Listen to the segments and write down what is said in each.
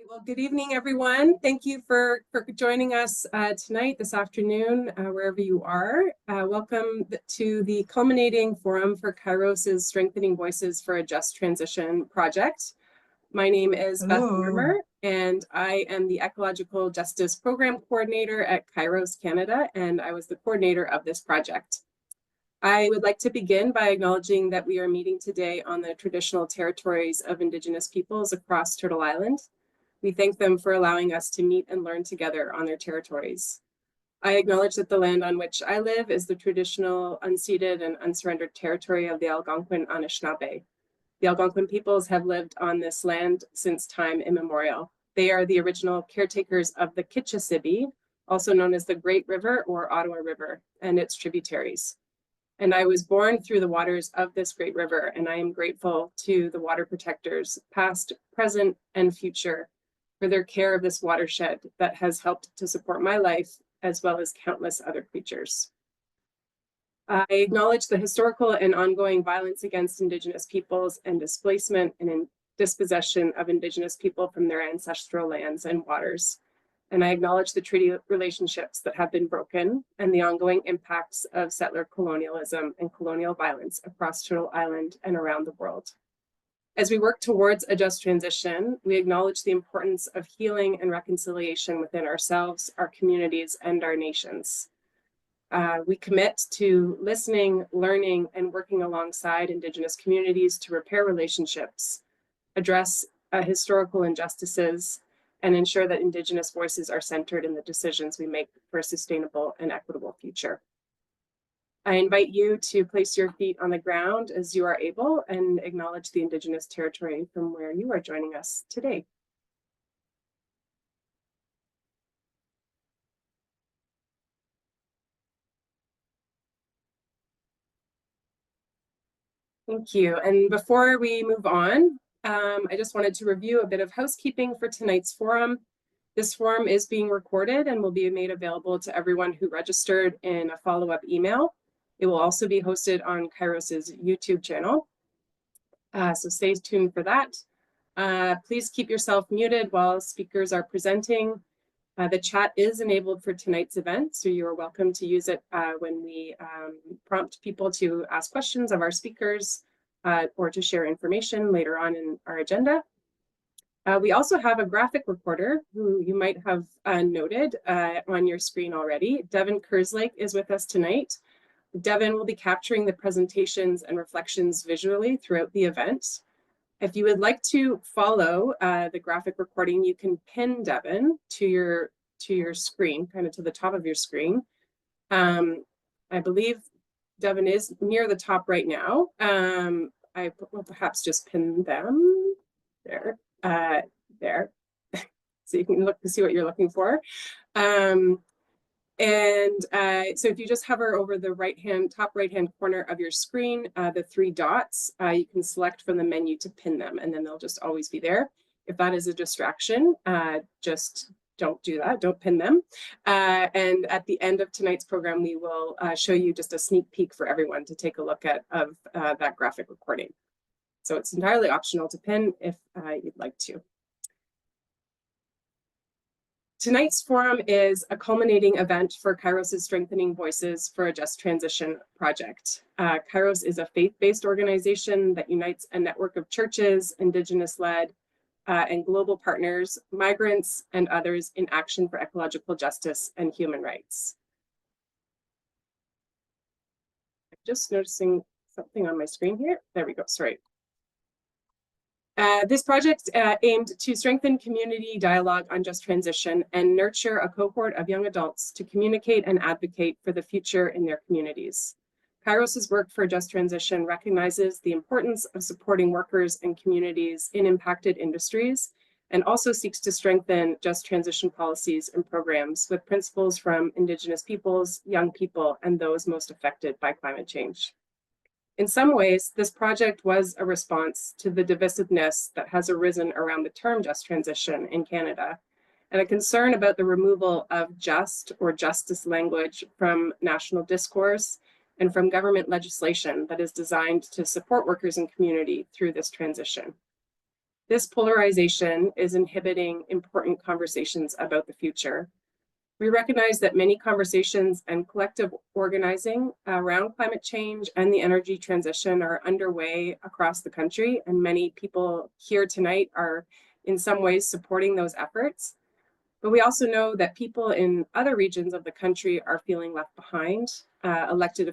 Well, good evening, everyone. Thank you for joining us tonight, this afternoon, wherever you are. Welcome to the culminating forum for KAIROS' Strengthening Voices for a Just Transition project. My name is Beth Mermer, and I am the Ecological Justice Program Coordinator at KAIROS Canada, and I was the coordinator of this project. I would like to begin by acknowledging that we are meeting today on the traditional territories of Indigenous peoples across Turtle Island. We thank them for allowing us to meet and learn together on their territories. I acknowledge that the land on which I live is the traditional, unceded, and unsurrendered territory of the Algonquin Anishinaabe. The Algonquin peoples have lived on this land since time immemorial. They are the original caretakers of the Kitchissippi, also known as the Great River or Ottawa River, and its tributaries. And I was born through the waters of this great river, and I am grateful to the water protectors, past, present, and future, for their care of this watershed that has helped to support my life, as well as countless other creatures. I acknowledge the historical and ongoing violence against Indigenous peoples and displacement and dispossession of Indigenous people from their ancestral lands and waters. And I acknowledge the treaty relationships that have been broken and the ongoing impacts of settler colonialism and colonial violence across Turtle Island and around the world. As we work towards a just transition, we acknowledge the importance of healing and reconciliation within ourselves, our communities, and our nations. We commit to listening, learning, and working alongside Indigenous communities to repair relationships, address historical injustices, and ensure that Indigenous voices are centered in the decisions we make for a sustainable and equitable future. I invite you to place your feet on the ground as you are able and acknowledge the Indigenous territory from where you are joining us today. Thank you. And before we move on, I just wanted to review a bit of housekeeping for tonight's forum. This forum is being recorded and will be made available to everyone who registered in a follow-up email. It will also be hosted on KAIROS' YouTube channel, so stay tuned for that. Please keep yourself muted while speakers are presenting. The chat is enabled for tonight's event, so you are welcome to use it when we prompt people to ask questions of our speakers or to share information later on in our agenda. We also have a graphic recorder who you might have noted on your screen already. Devin Kerslake is with us tonight. Devin will be capturing the presentations and reflections visually throughout the event. If you would like to follow the graphic recording, you can pin Devin to your screen, kind of to the top of your screen. I believe Devin is near the top right now. I will perhaps just pin them there, there, so you can look to see what you're looking for. So if you just hover over the top right-hand corner of your screen, the three dots, you can select from the menu to pin them, and then they'll just always be there. If that is a distraction, just don't do that, don't pin them. And at the end of tonight's program, we will show you just a sneak peek for everyone to take a look at of that graphic recording. So it's entirely optional to pin if you'd like to. Tonight's forum is a culminating event for KAIROS' Strengthening Voices for a Just Transition project. KAIROS is a faith-based organization that unites a network of churches, Indigenous-led, and global partners, migrants, and others in action for ecological justice and human rights. I'm just noticing something on my screen here. There we go, sorry. This project aimed to strengthen community dialogue on just transition and nurture a cohort of young adults to communicate and advocate for the future in their communities. KAIROS' work for just transition recognizes the importance of supporting workers and communities in impacted industries, and also seeks to strengthen just transition policies and programs with principles from Indigenous peoples, young people, and those most affected by climate change. In some ways, this project was a response to the divisiveness that has arisen around the term just transition in Canada, and a concern about the removal of just or justice language from national discourse and from government legislation that is designed to support workers and community through this transition. This polarization is inhibiting important conversations about the future. We recognize that many conversations and collective organizing around climate change and the energy transition are underway across the country, and many people here tonight are in some ways supporting those efforts. But we also know that people in other regions of the country are feeling left behind. Some elected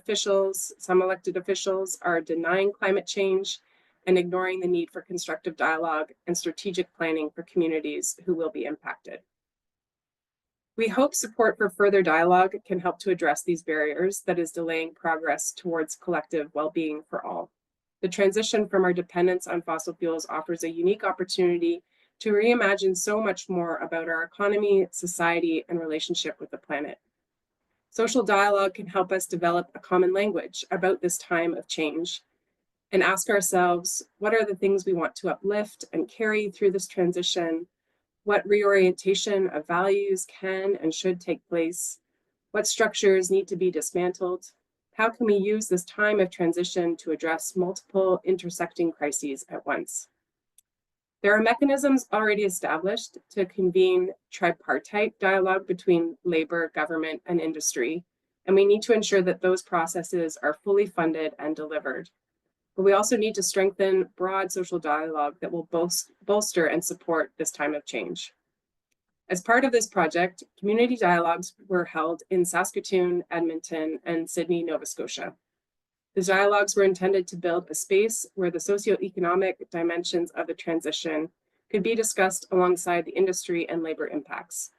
officials are denying climate change and ignoring the need for constructive dialogue and strategic planning for communities who will be impacted. We hope support for further dialogue can help to address these barriers that is delaying progress towards collective well-being for all. The transition from our dependence on fossil fuels offers a unique opportunity to reimagine so much more about our economy, society, and relationship with the planet. Social dialogue can help us develop a common language about this time of change and ask ourselves, what are the things we want to uplift and carry through this transition? What reorientation of values can and should take place? What structures need to be dismantled? How can we use this time of transition to address multiple intersecting crises at once? There are mechanisms already established to convene tripartite dialogue between labor, government, and industry, and we need to ensure that those processes are fully funded and delivered. But we also need to strengthen broad social dialogue that will bolster and support this time of change. As part of this project, community dialogues were held in Saskatoon, Edmonton, and Sydney, Nova Scotia. The dialogues were intended to build a space where the socioeconomic dimensions of the transition could be discussed alongside the industry and labor impacts.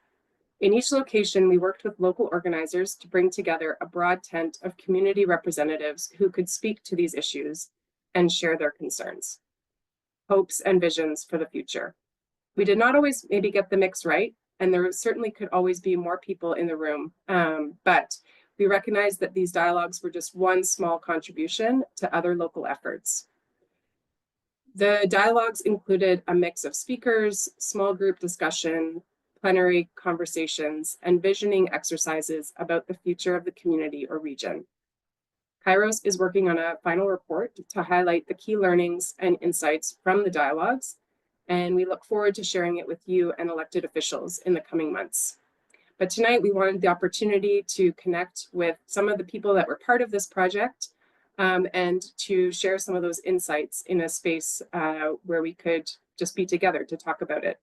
In each location, we worked with local organizers to bring together a broad tent of community representatives who could speak to these issues and share their concerns, hopes, and visions for the future. We did not always maybe get the mix right, and there certainly could always be more people in the room, but we recognize that these dialogues were just one small contribution to other local efforts. The dialogues included a mix of speakers, small group discussion, plenary conversations, and visioning exercises about the future of the community or region. KAIROS is working on a final report to highlight the key learnings and insights from the dialogues, and we look forward to sharing it with you and elected officials in the coming months. But tonight we wanted the opportunity to connect with some of the people that were part of this project and to share some of those insights in a space where we could just be together to talk about it.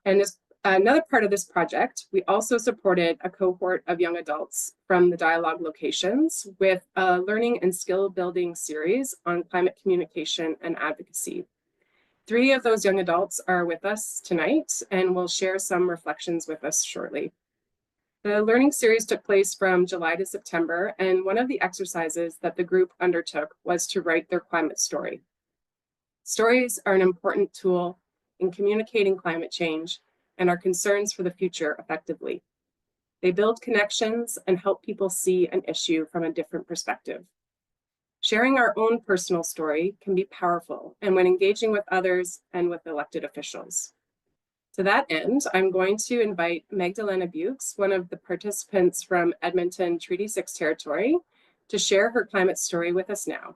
And as another part of this project, we also supported a cohort of young adults from the dialogue locations with a learning and skill building series on climate communication and advocacy. 3 of those young adults are with us tonight and will share some reflections with us shortly. The learning series took place from July to September, and one of the exercises that the group undertook was to write their climate story. Stories are an important tool in communicating climate change and our concerns for the future effectively. They build connections and help people see an issue from a different perspective. Sharing our own personal story can be powerful, and when engaging with others and with elected officials. To that end, I'm going to invite Magdalena Bukes, one of the participants from Edmonton Treaty 6 territory, to share her climate story with us now.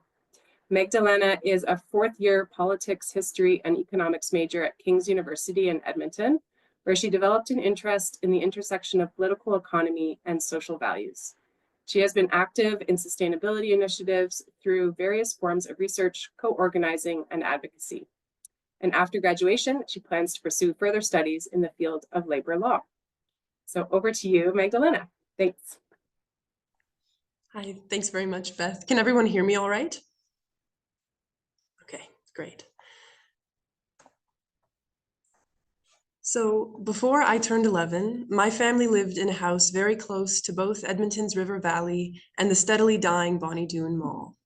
Magdalena is a 4th-year politics, history, and economics major at King's University in Edmonton, where she developed an interest in the intersection of political economy and social values. She has been active in sustainability initiatives through various forms of research, co-organizing, and advocacy. And after graduation, she plans to pursue further studies in the field of labor law. So over to you, Magdalena. Thanks. Hi, thanks very much, Beth. Can everyone hear me all right? Okay, great. So before I turned 11, my family lived in a house very close to both Edmonton's River Valley and the steadily dying Bonnie Doon Mall.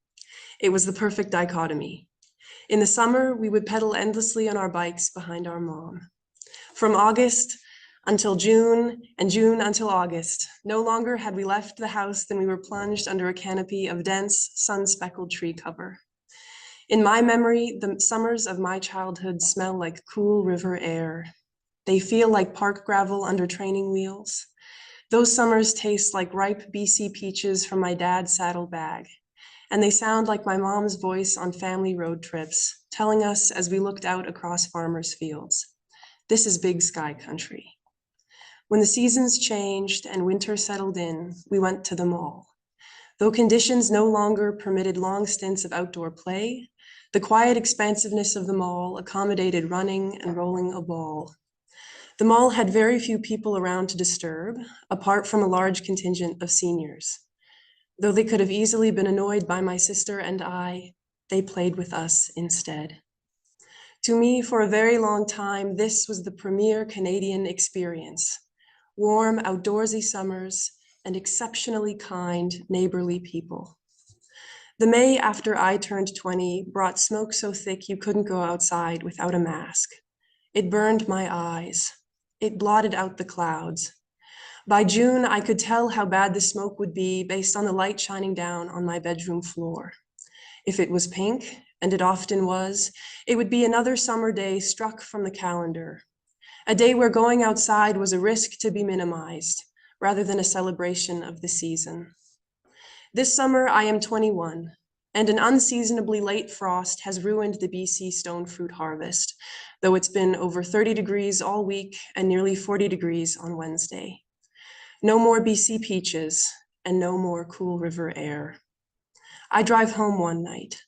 It was the perfect dichotomy. In the summer, we would pedal endlessly on our bikes behind our mom. From August until June, and June until August, no longer had we left the house than we were plunged under a canopy of dense, sun-speckled tree cover. In my memory, the summers of my childhood smell like cool river air. They feel like park gravel under training wheels. Those summers taste like ripe BC peaches from my dad's saddlebag. and they sound like my mom's voice on family road trips, telling us as we looked out across farmers' fields, this is big sky country. When the seasons changed and winter settled in, we went to the mall. Though conditions no longer permitted long stints of outdoor play, the quiet expansiveness of the mall accommodated running and rolling a ball. The mall had very few people around to disturb, apart from a large contingent of seniors. Though they could have easily been annoyed by my sister and I, they played with us instead. To me, for a very long time, this was the premier Canadian experience. Warm, outdoorsy summers and exceptionally kind, neighborly people. The May after I turned 20 brought smoke so thick you couldn't go outside without a mask. It burned my eyes. It blotted out the clouds. By June, I could tell how bad the smoke would be based on the light shining down on my bedroom floor. If it was pink, and it often was, it would be another summer day struck from the calendar. A day where going outside was a risk to be minimized, rather than a celebration of the season. This summer, I am 21, and an unseasonably late frost has ruined the BC stone fruit harvest, though it's been over 30 degrees all week and nearly 40 degrees on Wednesday. No more BC peaches and no more cool river air. I drive home one night,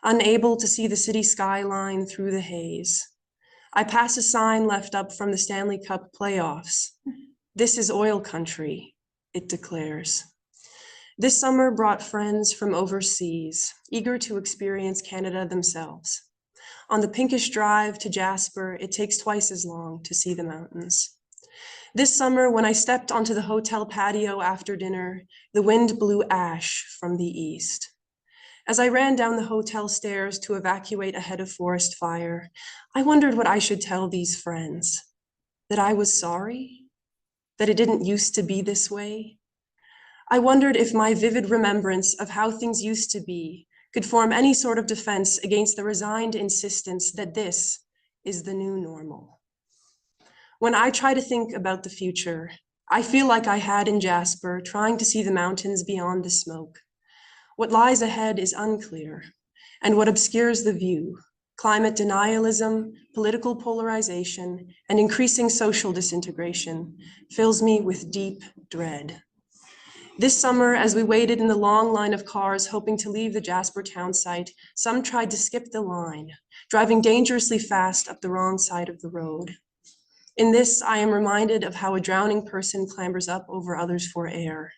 unable to see the city skyline through the haze. I pass a sign left up from the Stanley Cup playoffs. This is oil country, it declares. This summer brought friends from overseas, eager to experience Canada themselves. On the pinkish drive to Jasper, it takes twice as long to see the mountains. This summer, when I stepped onto the hotel patio after dinner, the wind blew ash from the east. As I ran down the hotel stairs to evacuate ahead of forest fire, I wondered what I should tell these friends. That I was sorry? That it didn't used to be this way? I wondered if my vivid remembrance of how things used to be could form any sort of defense against the resigned insistence that this is the new normal. When I try to think about the future, I feel like I had in Jasper, trying to see the mountains beyond the smoke. What lies ahead is unclear, and what obscures the view, climate denialism, political polarization, and increasing social disintegration, fills me with deep dread. This summer, as we waited in the long line of cars hoping to leave the Jasper town site, some tried to skip the line, driving dangerously fast up the wrong side of the road. In this, I am reminded of how a drowning person clambers up over others for air.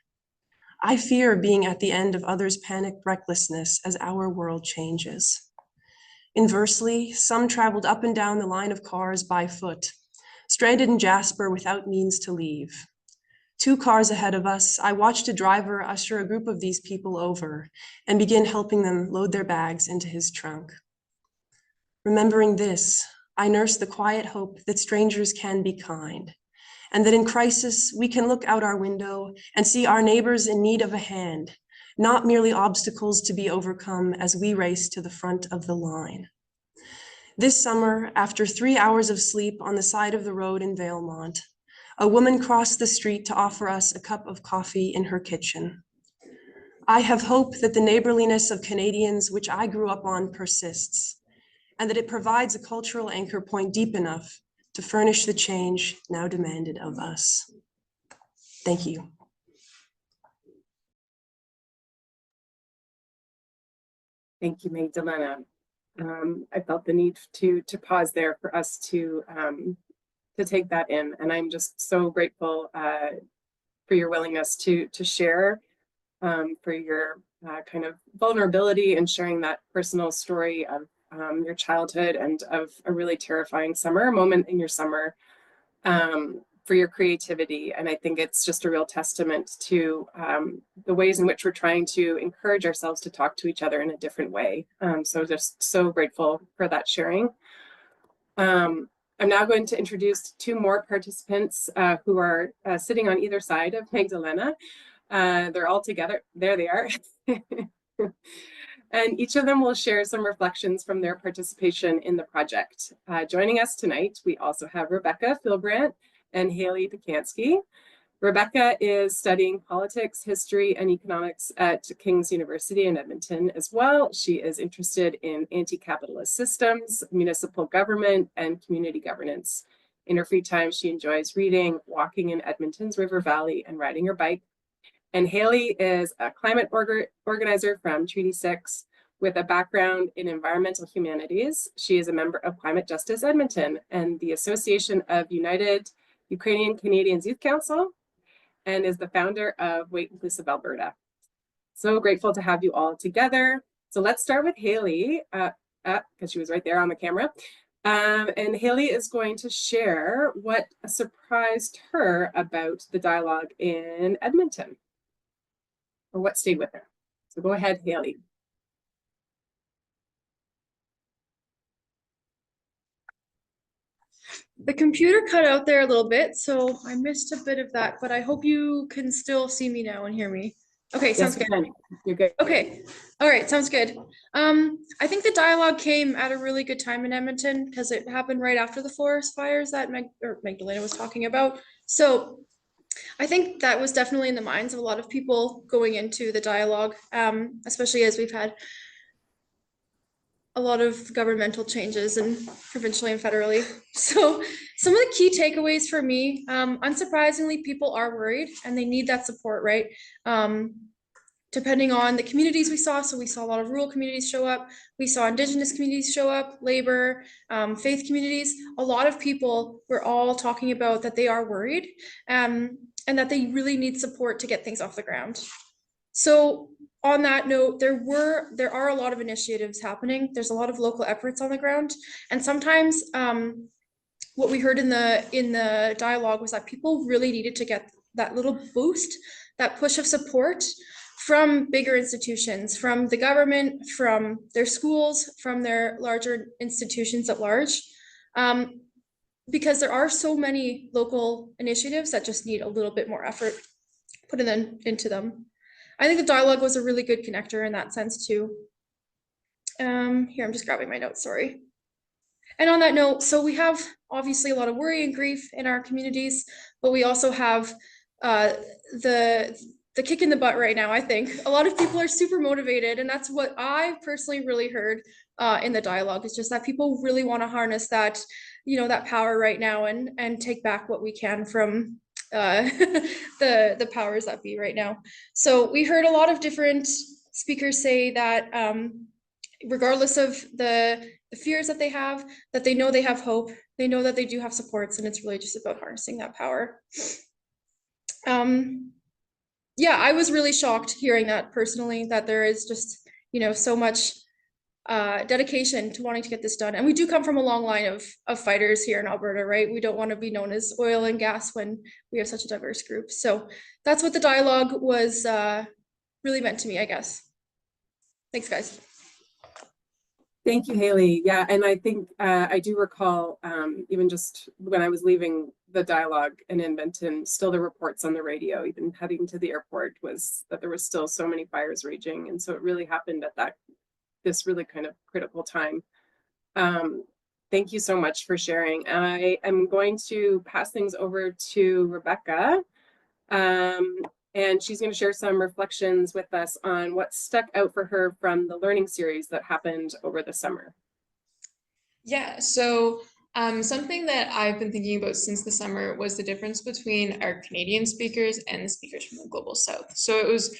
I fear being at the end of others' panicked recklessness as our world changes. Inversely, some traveled up and down the line of cars by foot, stranded in Jasper without means to leave. 2 cars ahead of us, I watched a driver usher a group of these people over and begin helping them load their bags into his trunk. Remembering this, I nurse the quiet hope that strangers can be kind, and that in crisis, we can look out our window and see our neighbors in need of a hand, not merely obstacles to be overcome as we race to the front of the line. This summer, after 3 hours of sleep on the side of the road in Valemont, a woman crossed the street to offer us a cup of coffee in her kitchen. I have hope that the neighborliness of Canadians which I grew up on persists, and that it provides a cultural anchor point deep enough to furnish the change now demanded of us. Thank you. Thank you, Magdalena. I felt the need to pause there for us to take that in, and I'm just so grateful for your willingness to share, for your kind of vulnerability and sharing that personal story of your childhood and of a really terrifying summer, moment in your summer, for your creativity. And I think it's just a real testament to the ways in which we're trying to encourage ourselves to talk to each other in a different way. So just so grateful for that sharing. I'm now going to introduce 2 more participants who are sitting on either side of Magdalena. They're all together. There they are. And each of them will share some reflections from their participation in the project. Joining us tonight, we also have Rebecca Philbrandt and Haley Pacansky. Rebecca is studying politics, history, and economics at King's University in Edmonton as well. She is interested in anti-capitalist systems, municipal government, and community governance. In her free time, she enjoys reading, walking in Edmonton's River Valley, and riding her bike. And Haley is a climate organizer from Treaty 6 with a background in environmental humanities. She is a member of Climate Justice Edmonton and the Association of United Ukrainian Canadians Youth Council, and is the founder of Wait Inclusive Alberta. So grateful to have you all together. So let's start with Haley, because she was right there on the camera. And Haley is going to share what surprised her about the dialogue in Edmonton, or what stayed with her. So go ahead, Haley. The computer cut out there a little bit, so I missed a bit of that, but I hope you can still see me now and hear me. Okay, sounds good. You're good. Okay, all right, sounds good. I think the dialogue came at a really good time in Edmonton because it happened right after the forest fires that Magdalena was talking about. So I think that was definitely in the minds of a lot of people going into the dialogue, especially as we've had a lot of governmental changes and provincially and federally. So some of the key takeaways for me, unsurprisingly, people are worried and they need that support, right? Depending on the communities we saw. So we saw a lot of rural communities show up. We saw Indigenous communities show up, labor, faith communities. A lot of people were all talking about that they are worried and that they really need support to get things off the ground. So on that note, there are a lot of initiatives happening. There's a lot of local efforts on the ground. And sometimes what we heard in the dialogue was that people really needed to get that little boost, that push of support from bigger institutions, from the government, from their schools, from their larger institutions at large. Because there are so many local initiatives that just need a little bit more effort put into them. I think the dialogue was a really good connector in that sense too. Here, I'm just grabbing my notes, sorry. And on that note, so we have obviously a lot of worry and grief in our communities, but we also have the kick in the butt right now. I think a lot of people are super motivated, and that's what I personally really heard in the dialogue, is just that people really want to harness that, that power right now and take back what we can from the powers that be right now. So we heard a lot of different speakers say that regardless of the fears that they have, that they know they have hope, they know that they do have supports, and it's really just about harnessing that power. Yeah, I was really shocked hearing that personally, that there is just, so much dedication to wanting to get this done. And we do come from a long line of fighters here in Alberta, right? We don't want to be known as oil and gas when we have such a diverse group. So that's what the dialogue was really meant to me, I guess. Thanks, guys. Thank you, Haley. Yeah, and I think I do recall even just when I was leaving the dialogue in Edmonton, still the reports on the radio, even heading to the airport, was that there was still so many fires raging. And so it really happened at this really kind of critical time. Thank you so much for sharing. I am going to pass things over to Rebecca. And she's going to share some reflections with us on what stuck out for her from the learning series that happened over the summer. Yeah, so something that I've been thinking about since the summer was the difference between our Canadian speakers and the speakers from the Global South. So it was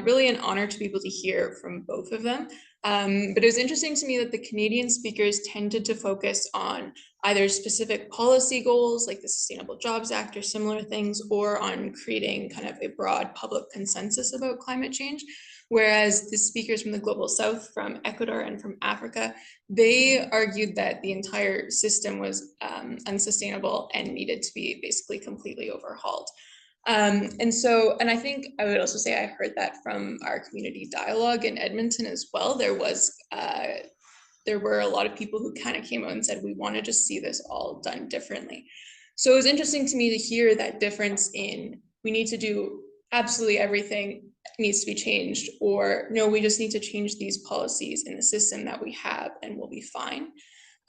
really an honor to be able to hear from both of them. But it was interesting to me that the Canadian speakers tended to focus on either specific policy goals like the Sustainable Jobs Act or similar things, or on creating kind of a broad public consensus about climate change. Whereas the speakers from the Global South, from Ecuador and from Africa, they argued that the entire system was unsustainable and needed to be basically completely overhauled. And I think I would also say I heard that from our community dialogue in Edmonton as well. There were a lot of people who kind of came out and said, we want to just see this all done differently. So it was interesting to me to hear that difference in, we need to do absolutely everything needs to be changed, or no, we just need to change these policies in the system that we have and we'll be fine.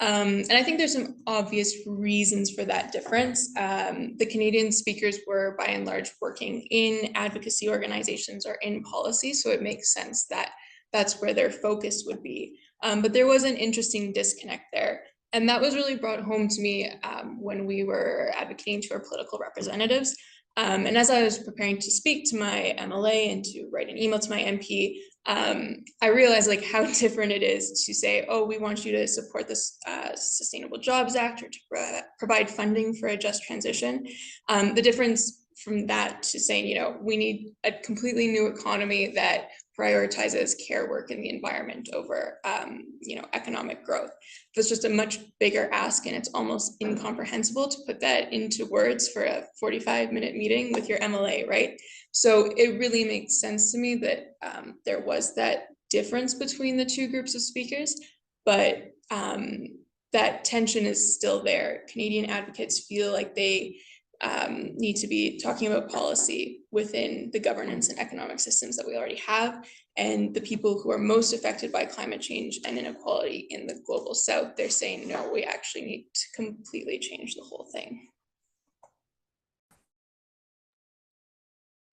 And I think there's some obvious reasons for that difference. The Canadian speakers were by and large working in advocacy organizations or in policy, so it makes sense that that's where their focus would be. But there was an interesting disconnect there. And that was really brought home to me when we were advocating to our political representatives. And as I was preparing to speak to my MLA and to write an email to my MP, I realized like how different it is to say, oh, we want you to support this Sustainable Jobs Act or to provide funding for a just transition. The difference from that to saying, you know, we need a completely new economy that prioritizes care work in the environment over, you know, economic growth. That's just a much bigger ask, and it's almost incomprehensible to put that into words for a 45-minute meeting with your MLA, right? So it really makes sense to me that there was that difference between the two groups of speakers, but that tension is still there. Canadian advocates feel like they need to be talking about policy within the governance and economic systems that we already have. And the people who are most affected by climate change and inequality in the global south, they're saying, no, we actually need to completely change the whole thing.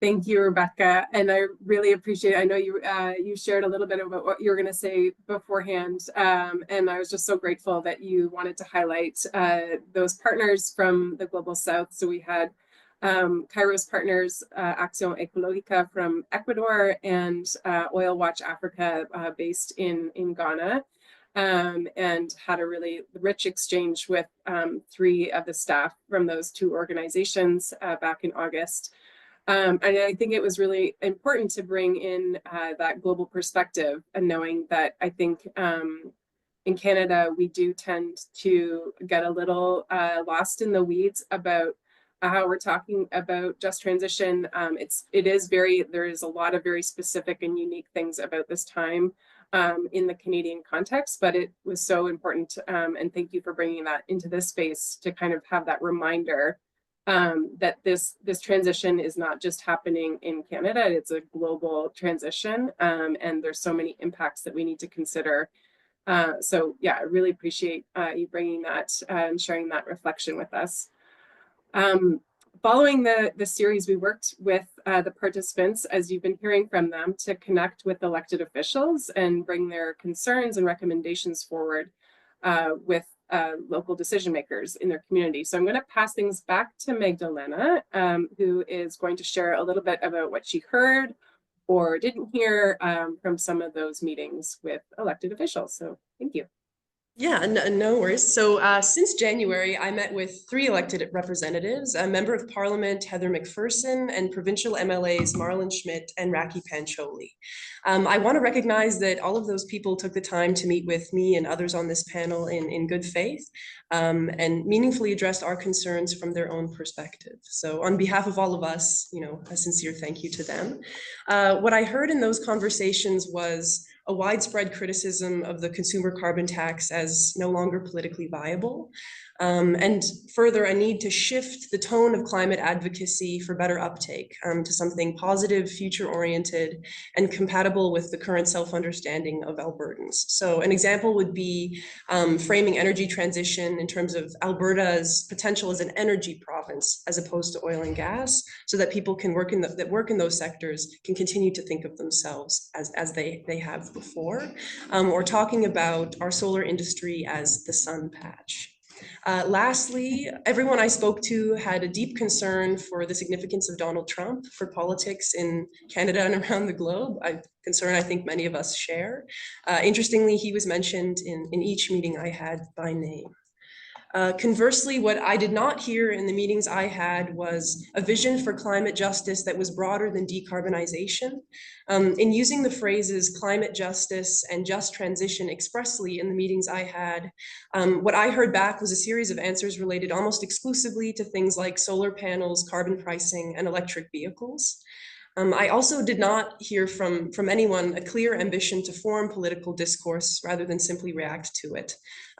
Thank you, Rebecca, and I really appreciate it. I know you shared a little bit about what you were going to say beforehand, and I was just so grateful that you wanted to highlight those partners from the Global South. So we had KAIROS partners, Acción Ecológica from Ecuador, and Oil Watch Africa based in Ghana, and had a really rich exchange with 3 of the staff from those 2 organizations back in August. And I think it was really important to bring in that global perspective, and knowing that I think in Canada, we do tend to get a little lost in the weeds about how we're talking about just transition. There is a lot of very specific and unique things about this time in the Canadian context, but it was so important. And thank you for bringing that into this space to kind of have that reminder that this transition is not just happening in Canada, it's a global transition, and there's so many impacts that we need to consider. So yeah, I really appreciate you bringing that and sharing that reflection with us. Following the series, we worked with the participants, as you've been hearing from them, to connect with elected officials and bring their concerns and recommendations forward with local decision makers in their community. So I'm going to pass things back to Magdalena, who is going to share a little bit about what she heard or didn't hear from some of those meetings with elected officials. So thank you. Yeah, no worries. So since January, I met with 3 elected representatives, a member of Parliament, Heather McPherson, and provincial MLAs, Marlon Schmidt and Raki Pancholi. I want to recognize that all of those people took the time to meet with me and others on this panel in good faith, and meaningfully addressed our concerns from their own perspective. So on behalf of all of us, you know, a sincere thank you to them. What I heard in those conversations was a widespread criticism of the consumer carbon tax as no longer politically viable, and further a need to shift the tone of climate advocacy for better uptake to something positive, future-oriented, and compatible with the current self-understanding of Albertans. So an example would be framing energy transition in terms of Alberta's potential as an energy province as opposed to oil and gas, so that people can work in those sectors can continue to think of themselves as they have before, or talking about our solar industry as the sun patch. Lastly, everyone I spoke to had a deep concern for the significance of Donald Trump for politics in Canada and around the globe, a concern I think many of us share. Interestingly, he was mentioned in each meeting I had by name. Conversely, what I did not hear in the meetings I had was a vision for climate justice that was broader than decarbonization. In using the phrases climate justice and just transition expressly in the meetings I had, what I heard back was a series of answers related almost exclusively to things like solar panels, carbon pricing, and electric vehicles. I also did not hear from anyone a clear ambition to form political discourse rather than simply react to it.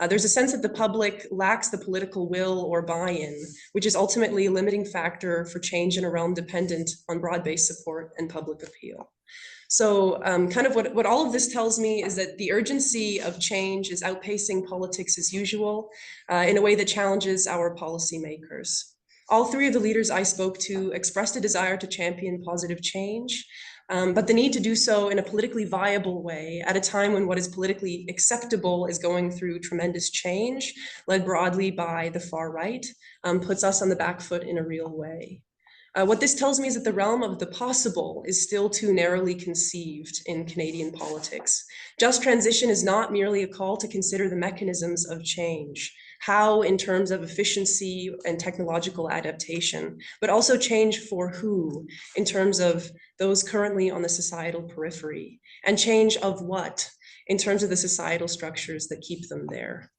There's a sense that the public lacks the political will or buy-in, which is ultimately a limiting factor for change in a realm dependent on broad-based support and public appeal. So kind of what all of this tells me is that the urgency of change is outpacing politics as usual in a way that challenges our policymakers. All three of the leaders I spoke to expressed a desire to champion positive change, but the need to do so in a politically viable way at a time when what is politically acceptable is going through tremendous change, led broadly by the far right, puts us on the back foot in a real way. What this tells me is that the realm of the possible is still too narrowly conceived in Canadian politics. Just transition is not merely a call to consider the mechanisms of change, how in terms of efficiency and technological adaptation, but also change for who in terms of those currently on the societal periphery, and change of what in terms of the societal structures that keep them there.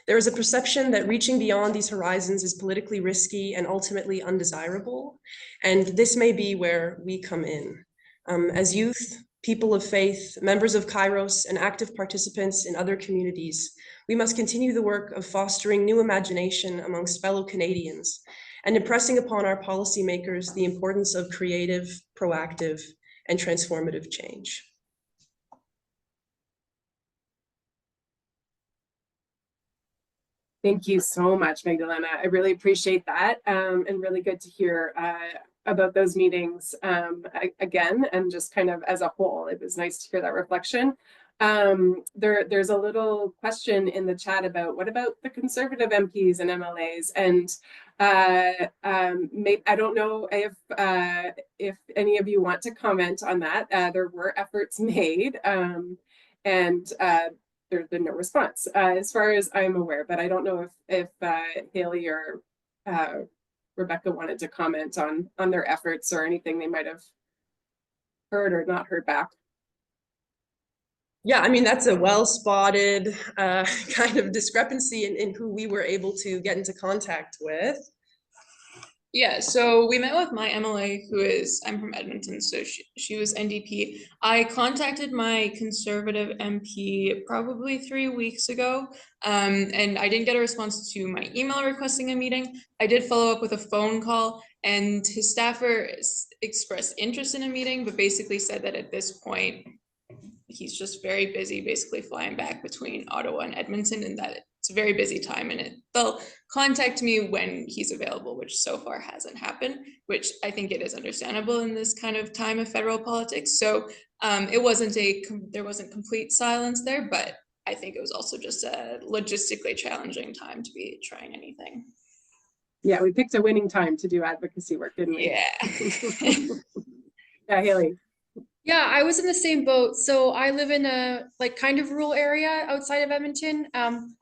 There is a perception that reaching beyond these horizons is politically risky and ultimately undesirable, and this may be where we come in. As youth, people of faith, members of KAIROS, and active participants in other communities, we must continue the work of fostering new imagination amongst fellow Canadians and impressing upon our policymakers the importance of creative, proactive, and transformative change. Thank you so much, Magdalena. I really appreciate that, and really good to hear about those meetings again, and just kind of as a whole. It was nice to hear that reflection. There's a little question in the chat about what about the Conservative MPs and MLAs, and I don't know if any of you want to comment on that. There were efforts made, and there's been no response as far as I'm aware, but I don't know if Haley or Rebecca wanted to comment on their efforts or anything they might have heard or not heard back. Yeah, I mean, that's a well-spotted kind of discrepancy in who we were able to get into contact with. Yeah, so we met with my MLA, I'm from Edmonton, so she was NDP. I contacted my Conservative MP probably 3 weeks ago, and I didn't get a response to my email requesting a meeting. I did follow up with a phone call, and his staffer expressed interest in a meeting, but basically said that at this point, he's just very busy basically flying back between Ottawa and Edmonton, and that it's a very busy time, and they'll contact me when he's available, which so far hasn't happened, which I think it is understandable in this kind of time of federal politics. So there wasn't complete silence there, but I think it was also just a logistically challenging time to be trying anything. Yeah, we picked a winning time to do advocacy work, didn't we? Yeah. Yeah, Haley. Yeah, I was in the same boat. So I live in a kind of rural area outside of Edmonton,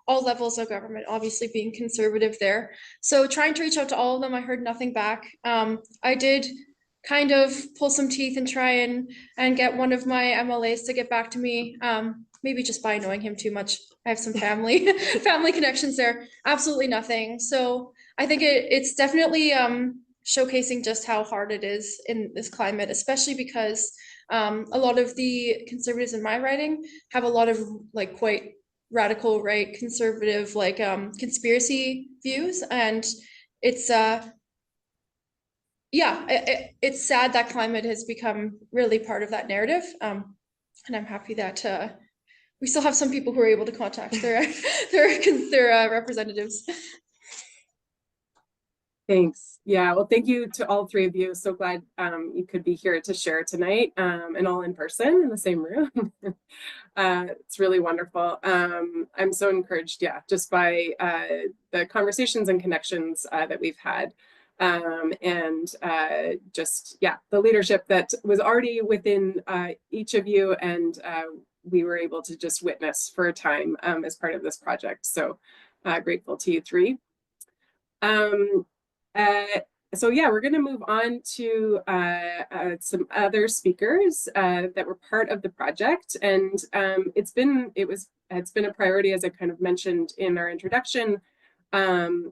all levels of government, obviously being Conservative there. So trying to reach out to all of them, I heard nothing back. I did kind of pull some teeth and try and get one of my MLAs to get back to me, maybe just by annoying him too much. I have some family connections there. Absolutely nothing. So I think it's definitely showcasing just how hard it is in this climate, especially because a lot of the Conservatives in my riding have a lot of quite radical right conservative conspiracy views, and it's it's sad that climate has become really part of that narrative, and I'm happy that we still have some people who are able to contact their representatives. Thanks. Yeah, well, thank you to all three of you. So glad you could be here to share tonight, and all in person in the same room. It's really wonderful. I'm so encouraged, just by the conversations and connections that we've had, and just the leadership that was already within each of you, and we were able to just witness for a time as part of this project. So grateful to you three. So we're going to move on to some other speakers that were part of the project, and it's been a priority, as I kind of mentioned in our introduction, and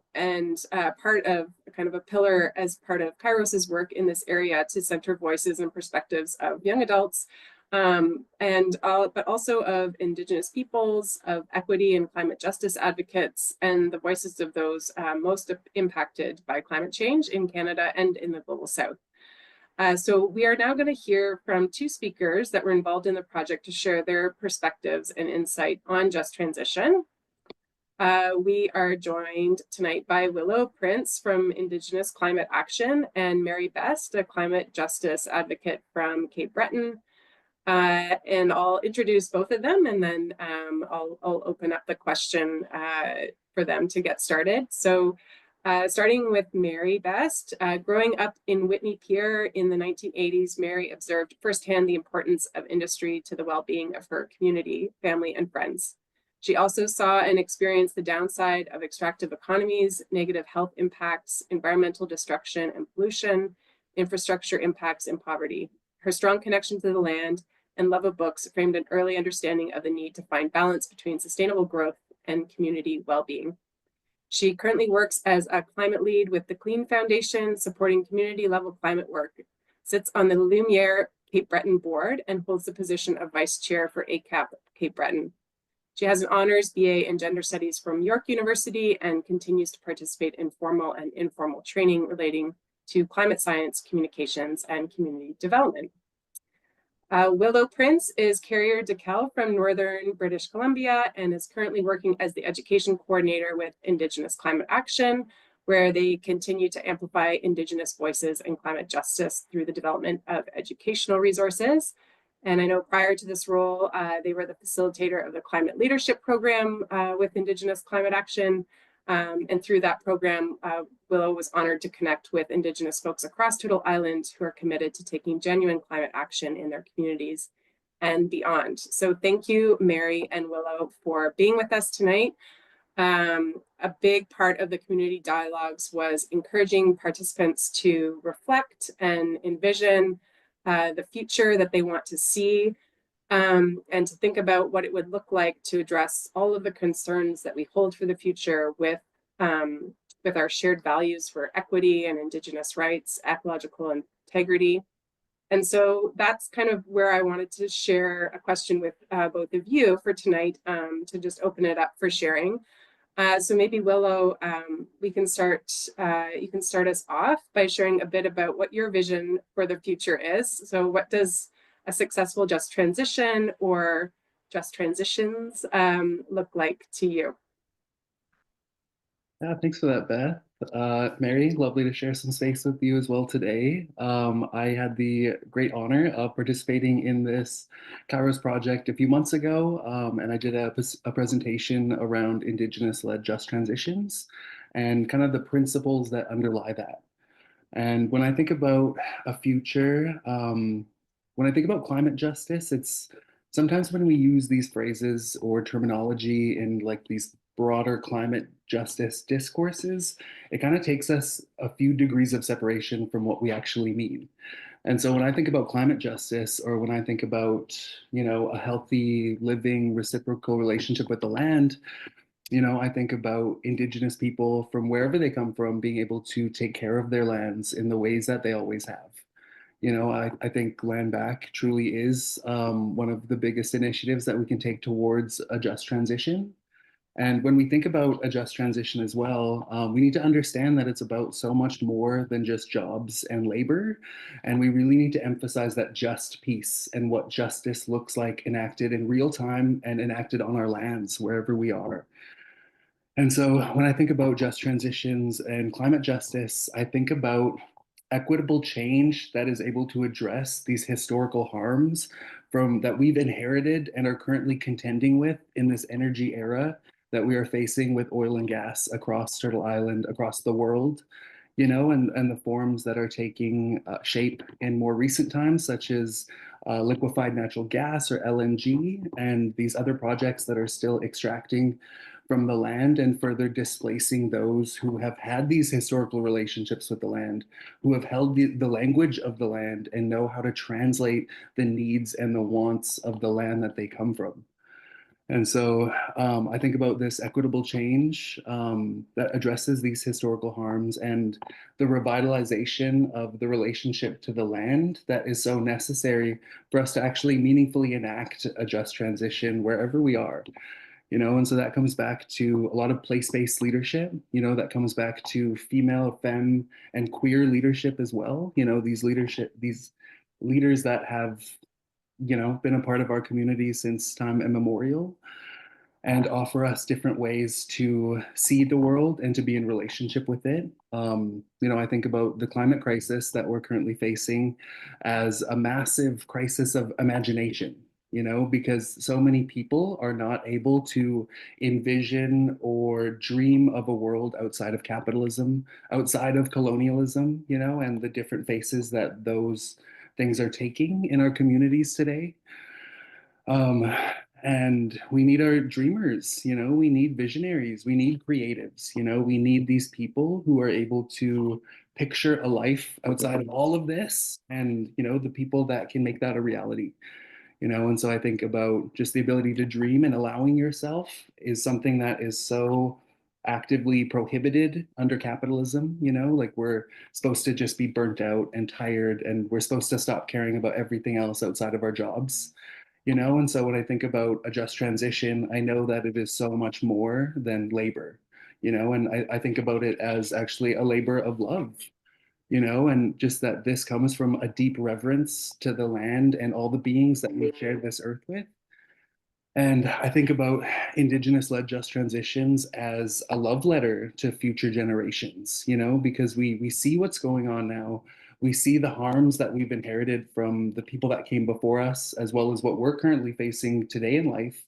part of kind of a pillar as part of KAIROS's work in this area to center voices and perspectives of young adults, but also of Indigenous peoples, of equity and climate justice advocates, and the voices of those most impacted by climate change in Canada and in the Global South. So we are now going to hear from two speakers that were involved in the project to share their perspectives and insight on just transition. We are joined tonight by Willow Prince from Indigenous Climate Action and Mary Best, a climate justice advocate from Cape Breton. And I'll introduce both of them, and then I'll open up the question for them to get started. So starting with Mary Best, growing up in Whitney Pier in the 1980s, Mary observed firsthand the importance of industry to the well-being of her community, family, and friends. She also saw and experienced the downside of extractive economies, negative health impacts, environmental destruction and pollution, infrastructure impacts, and poverty. Her strong connection to the land and love of books framed an early understanding of the need to find balance between sustainable growth and community well-being. She currently works as a climate lead with the Clean Foundation, supporting community-level climate work, sits on the Lumiere Cape Breton board, and holds the position of vice chair for ACAP Cape Breton. She has an honors BA in gender studies from York University and continues to participate in formal and informal training relating to climate science, communications, and community development. Willow Prince is Carrier DeKel from Northern British Columbia and is currently working as the education coordinator with Indigenous Climate Action, where they continue to amplify Indigenous voices and climate justice through the development of educational resources. And I know prior to this role, they were the facilitator of the Climate Leadership Program with Indigenous Climate Action. And through that program, Willow was honored to connect with Indigenous folks across Turtle Island who are committed to taking genuine climate action in their communities and beyond. So thank you, Mary and Willow, for being with us tonight. A big part of the community dialogues was encouraging participants to reflect and envision the future that they want to see, and to think about what it would look like to address all of the concerns that we hold for the future with our shared values for equity and Indigenous rights, ecological integrity. And so that's kind of where I wanted to share a question with both of you for tonight, to just open it up for sharing. So maybe Willow, we can start, you can start us off by sharing a bit about what your vision for the future is. So what does a successful just transition or just transitions look like to you? Yeah, thanks for that, Beth. Mary, lovely to share some space with you as well today. I had the great honor of participating in this KAIROS project a few months ago, and I did a presentation around Indigenous-led just transitions and kind of the principles that underlie that. And when I think about a future, when I think about climate justice, it's sometimes when we use these phrases or terminology in like these broader climate justice discourses, it kind of takes us a few degrees of separation from what we actually mean. And so when I think about climate justice, or when I think about, you know, a healthy, living, reciprocal relationship with the land, you know, I think about Indigenous people from wherever they come from being able to take care of their lands in the ways that they always have. You know, I think Land Back truly is one of the biggest initiatives that we can take towards a just transition. And when we think about a just transition as well, we need to understand that it's about so much more than just jobs and labor. And we really need to emphasize that just piece and what justice looks like enacted in real time and enacted on our lands, wherever we are. And so when I think about just transitions and climate justice, I think about equitable change that is able to address these historical harms from that we've inherited and are currently contending with in this energy era that we are facing with oil and gas across Turtle Island, across the world, you know, and the forms that are taking shape in more recent times, such as liquefied natural gas or LNG, and these other projects that are still extracting from the land and further displacing those who have had these historical relationships with the land, who have held the language of the land and know how to translate the needs and the wants of the land that they come from. And so I think about this equitable change that addresses these historical harms and the revitalization of the relationship to the land that is so necessary for us to actually meaningfully enact a just transition wherever we are. And so that comes back to a lot of place-based leadership, that comes back to female, femme, and queer leadership as well. These leaders that have, been a part of our community since time immemorial and offer us different ways to see the world and to be in relationship with it. I think about the climate crisis that we're currently facing as a massive crisis of imagination, because so many people are not able to envision or dream of a world outside of capitalism, outside of colonialism, and the different faces that those things are taking in our communities today. And we need our dreamers, we need visionaries, we need creatives, we need these people who are able to picture a life outside of all of this, and, the people that can make that a reality. And so I think about just the ability to dream and allowing yourself is something that is so actively prohibited under capitalism, like we're supposed to just be burnt out and tired, and we're supposed to stop caring about everything else outside of our jobs. And so when I think about a just transition, I know that it is so much more than labor, and I think about it as actually a labor of love, and just that this comes from a deep reverence to the land and all the beings that we share this earth with. And I think about Indigenous-led just transitions as a love letter to future generations, because we see what's going on now. We see the harms that we've inherited from the people that came before us, as well as what we're currently facing today in life.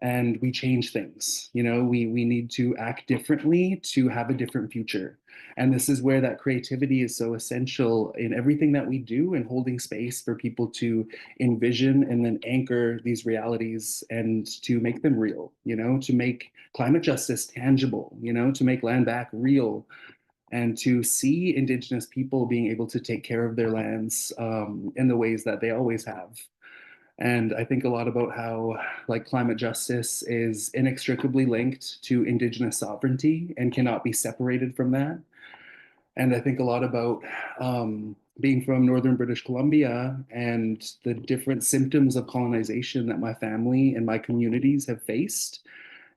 And we change things, we need to act differently to have a different future. And this is where that creativity is so essential in everything that we do, and holding space for people to envision and then anchor these realities and to make them real, to make climate justice tangible, to make land back real, and to see Indigenous people being able to take care of their lands in the ways that they always have. And I think a lot about how climate justice is inextricably linked to Indigenous sovereignty and cannot be separated from that. And I think a lot about being from Northern British Columbia and the different symptoms of colonization that my family and my communities have faced,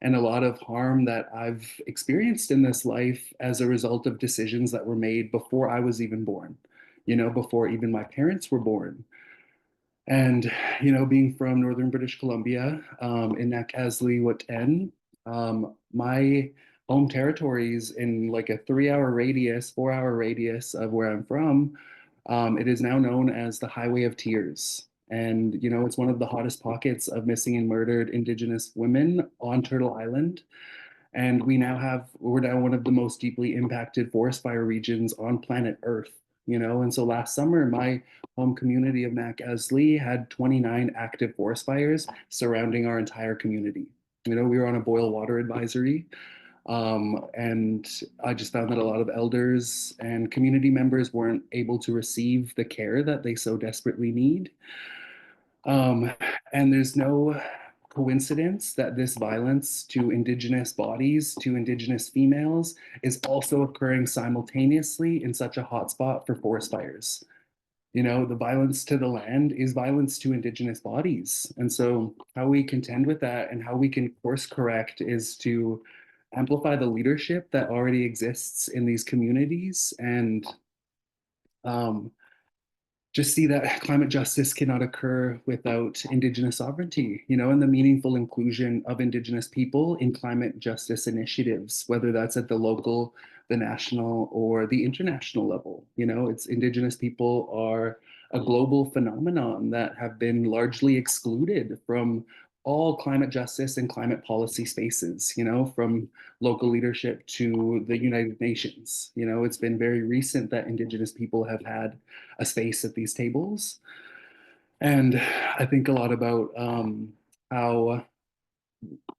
and a lot of harm that I've experienced in this life as a result of decisions that were made before I was even born, before even my parents were born. And, being from Northern British Columbia, in Nakaslii, Witen, my home territories in like a 3-hour radius, 4-hour radius of where I'm from, it is now known as the Highway of Tears. And, it's one of the hottest pockets of missing and murdered Indigenous women on Turtle Island. And we're now one of the most deeply impacted forest fire regions on planet Earth. And so last summer, my home community of Nakaslii had 29 active forest fires surrounding our entire community. We were on a boil water advisory, and I just found that a lot of elders and community members weren't able to receive the care that they so desperately need. And there's no coincidence that this violence to Indigenous bodies, to Indigenous females, is also occurring simultaneously in such a hotspot for forest fires. The violence to the land is violence to Indigenous bodies. And so how we contend with that and how we can course correct is to amplify the leadership that already exists in these communities, and just see that climate justice cannot occur without Indigenous sovereignty, and the meaningful inclusion of Indigenous people in climate justice initiatives, whether that's at the local, the national, or the international level. It's Indigenous people are a global phenomenon that have been largely excluded from all climate justice and climate policy spaces, from local leadership to the United Nations. It's been very recent that Indigenous people have had a space at these tables. And I think a lot about how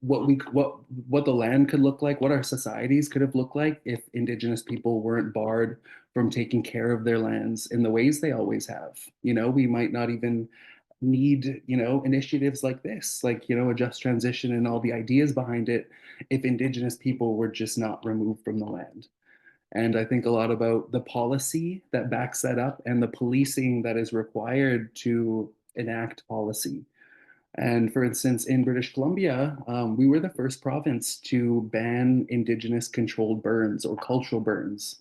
what the land could look like, what our societies could have looked like if Indigenous people weren't barred from taking care of their lands in the ways they always have. We might not even need, initiatives like this, like, a just transition and all the ideas behind it, if Indigenous people were just not removed from the land. And I think a lot about the policy that backs that up and the policing that is required to enact policy. And for instance, in British Columbia, we were the first province to ban Indigenous controlled burns or cultural burns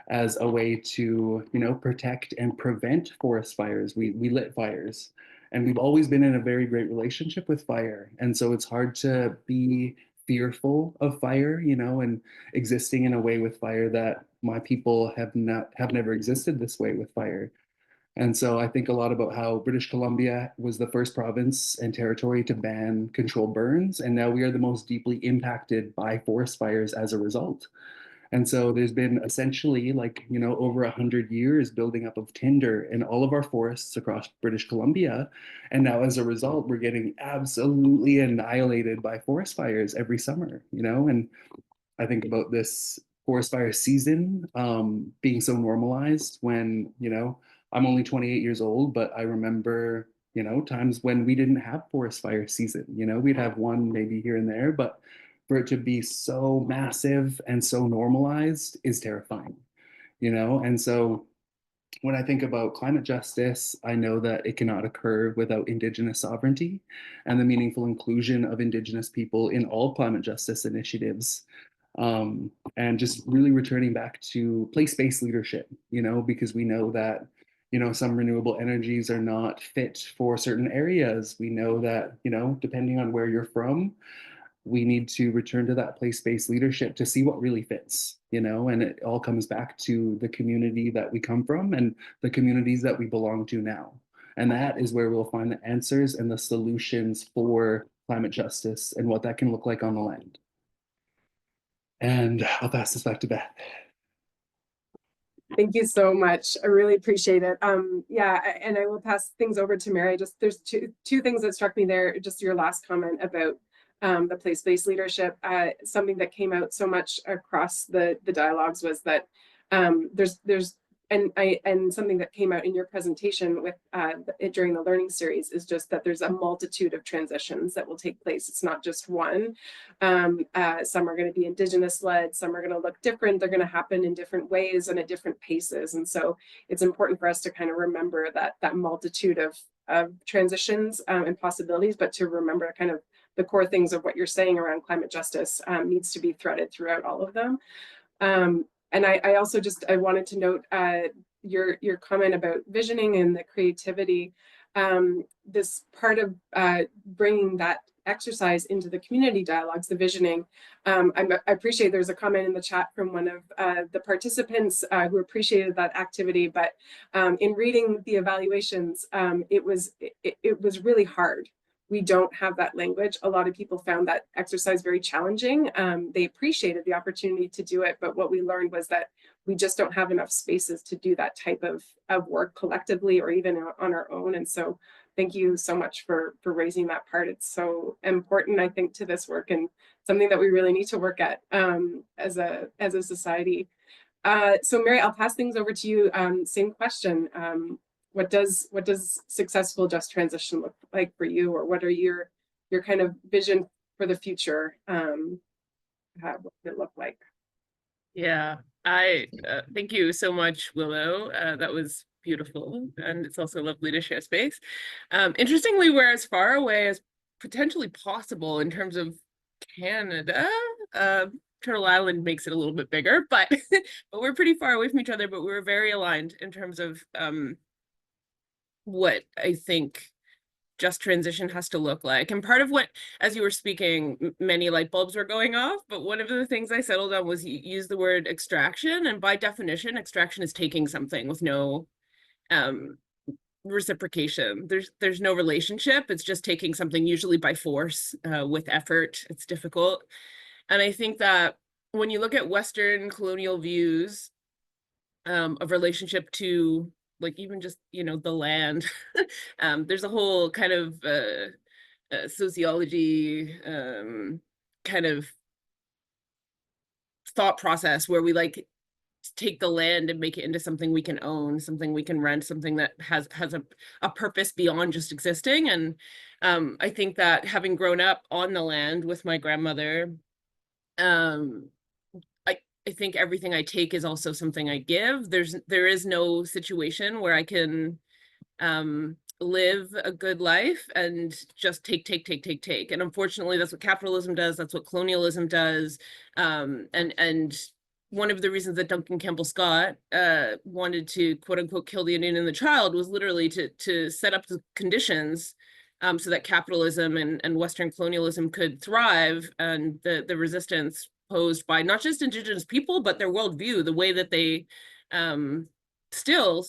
as a way to, protect and prevent forest fires. We lit fires, and we've always been in a very great relationship with fire. And so it's hard to be fearful of fire, and existing in a way with fire that my people have never existed this way with fire. And so I think a lot about how British Columbia was the first province and territory to ban controlled burns, and now we are the most deeply impacted by forest fires as a result. And so there's been essentially over 100 years building up of tinder in all of our forests across British Columbia. And now as a result, we're getting absolutely annihilated by forest fires every summer, and I think about this forest fire season being so normalized when, I'm only 28 years old, but I remember, times when we didn't have forest fire season. We'd have one maybe here and there, but for it to be so massive and so normalized is terrifying, And so when I think about climate justice, I know that it cannot occur without Indigenous sovereignty and the meaningful inclusion of Indigenous people in all climate justice initiatives. And just really returning back to place-based leadership, because we know that, some renewable energies are not fit for certain areas. We know that, depending on where you're from, we need to return to that place-based leadership to see what really fits, and it all comes back to the community that we come from and the communities that we belong to now. And that is where we'll find the answers and the solutions for climate justice and what that can look like on the land. And I'll pass this back to Beth. Thank you so much. I really appreciate it. Yeah, and I will pass things over to Mary. There's two things that struck me there. Just your last comment about the place-based leadership. Something that came out so much across the dialogues was that and something that came out in your presentation with during the learning series is just that there's a multitude of transitions that will take place. It's not just one. Some are going to be Indigenous led, some are going to look different. They're going to happen in different ways and at different paces. And so it's important for us to kind of remember that multitude of transitions and possibilities, but to remember kind of the core things of what you're saying around climate justice needs to be threaded throughout all of them. And I also I wanted to note your comment about visioning and the creativity. This part of bringing that exercise into the community dialogues, the visioning. I appreciate there's a comment in the chat from one of the participants who appreciated that activity, but in reading the evaluations, it was really hard. We don't have that language. A lot of people found that exercise very challenging. They appreciated the opportunity to do it, but what we learned was that we just don't have enough spaces to do that type of work collectively or even on our own. And so thank you so much for raising that part. It's so important, I think, to this work and something that we really need to work at as a society. So Mary, I'll pass things over to you. Same question. What does successful just transition look like for you, or what are your kind of vision for the future? What would it look like? Yeah, I thank you so much, Willow. That was beautiful, and it's also lovely to share space. Interestingly, we're as far away as potentially possible in terms of Canada. Turtle Island makes it a little bit bigger, but but we're pretty far away from each other. But we're very aligned in terms of what I think just transition has to look like. And part of what, as you were speaking, many light bulbs were going off, but one of the things I settled on was use the word extraction. And by definition, extraction is taking something with no reciprocation. There's no relationship. It's just taking something, usually by force, with effort. It's difficult. And I think that when you look at Western colonial views of relationship to even just, the land, there's a whole kind of sociology kind of thought process where we take the land and make it into something we can own, something we can rent, something that has a purpose beyond just existing. And I think that having grown up on the land with my grandmother, I think everything I take is also something I give. There is no situation where I can live a good life and just take. And unfortunately, that's what capitalism does. That's what colonialism does. And one of the reasons that Duncan Campbell Scott wanted to quote unquote kill the Indian and the child was literally to set up the conditions so that capitalism and Western colonialism could thrive, and the resistance posed by not just Indigenous people, but their worldview, the way that they still,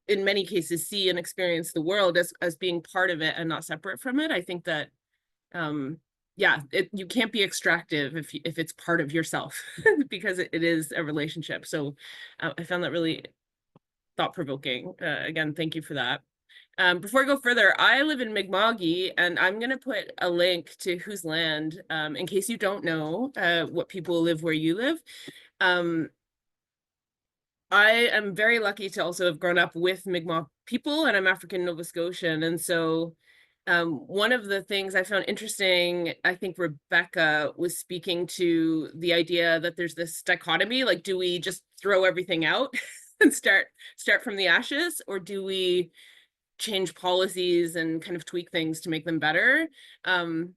in many cases, see and experience the world as being part of it and not separate from it. I think that, yeah, you can't be extractive if it's part of yourself because it is a relationship. So I found that really thought-provoking. Again, thank you for that. Before I go further, I live in Mi'kma'ki, and I'm going to put a link to Whose Land in case you don't know what people live where you live. I am very lucky to also have grown up with Mi'kmaq people, and I'm African Nova Scotian. And so one of the things I found interesting, I think Rebecca was speaking to the idea that there's this dichotomy, like, do we just throw everything out and start from the ashes, or do we change policies and kind of tweak things to make them better? And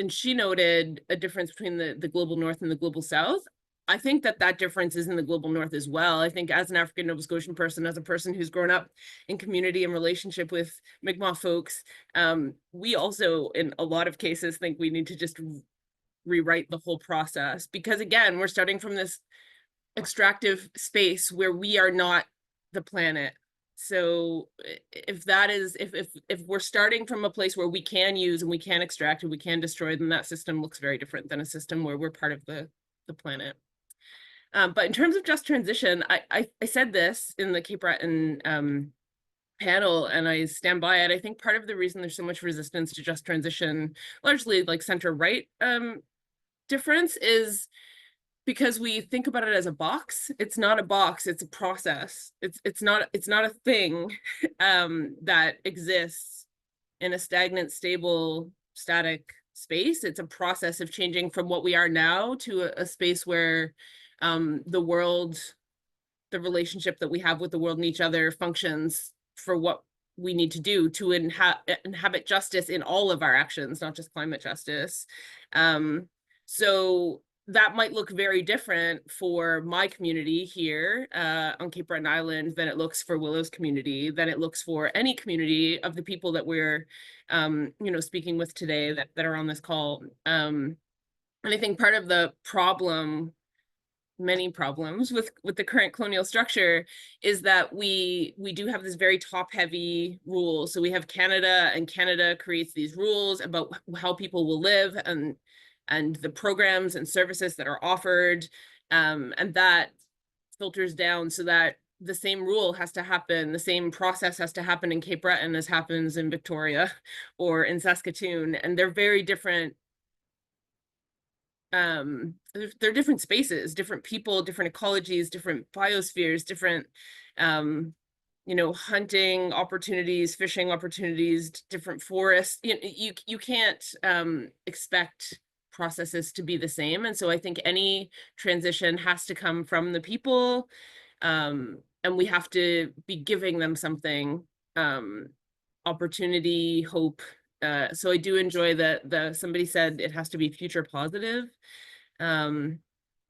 she noted a difference between the global north and the global south. I think that difference is in the global north as well. I think as an African Nova Scotian person, as a person who's grown up in community and relationship with Mi'kmaq folks, we also, in a lot of cases, think we need to just rewrite the whole process, because again, we're starting from this extractive space where we are not the planet. So if we're starting from a place where we can use and we can extract and we can destroy, then that system looks very different than a system where we're part of the planet. But in terms of just transition, I said this in the Cape Breton panel, and I stand by it. I think part of the reason there's so much resistance to just transition, largely like center-right difference, is because we think about it as a box. It's not a box, it's a process. It's not a thing that exists in a stagnant, stable, static space. It's a process of changing from what we are now to a space where the world, the relationship that we have with the world and each other, functions for what we need to do to inhabit justice in all of our actions, not just climate justice. So that might look very different for my community here on Cape Breton Island than it looks for Willow's community, than it looks for any community of the people that we're speaking with today that are on this call. And I think part of the problem, many problems with the current colonial structure, is that we do have this very top-heavy rule. So we have Canada, and Canada creates these rules about how people will live and the programs and services that are offered, and that filters down so that the same rule has to happen, the same process has to happen in Cape Breton as happens in Victoria or in Saskatoon, and they're very different. They're different spaces, different people, different ecologies, different biospheres, different hunting opportunities, fishing opportunities, different forests. You can't expect processes to be the same. And so I think any transition has to come from the people, and we have to be giving them something, opportunity, hope. So I do enjoy that somebody said it has to be future positive. I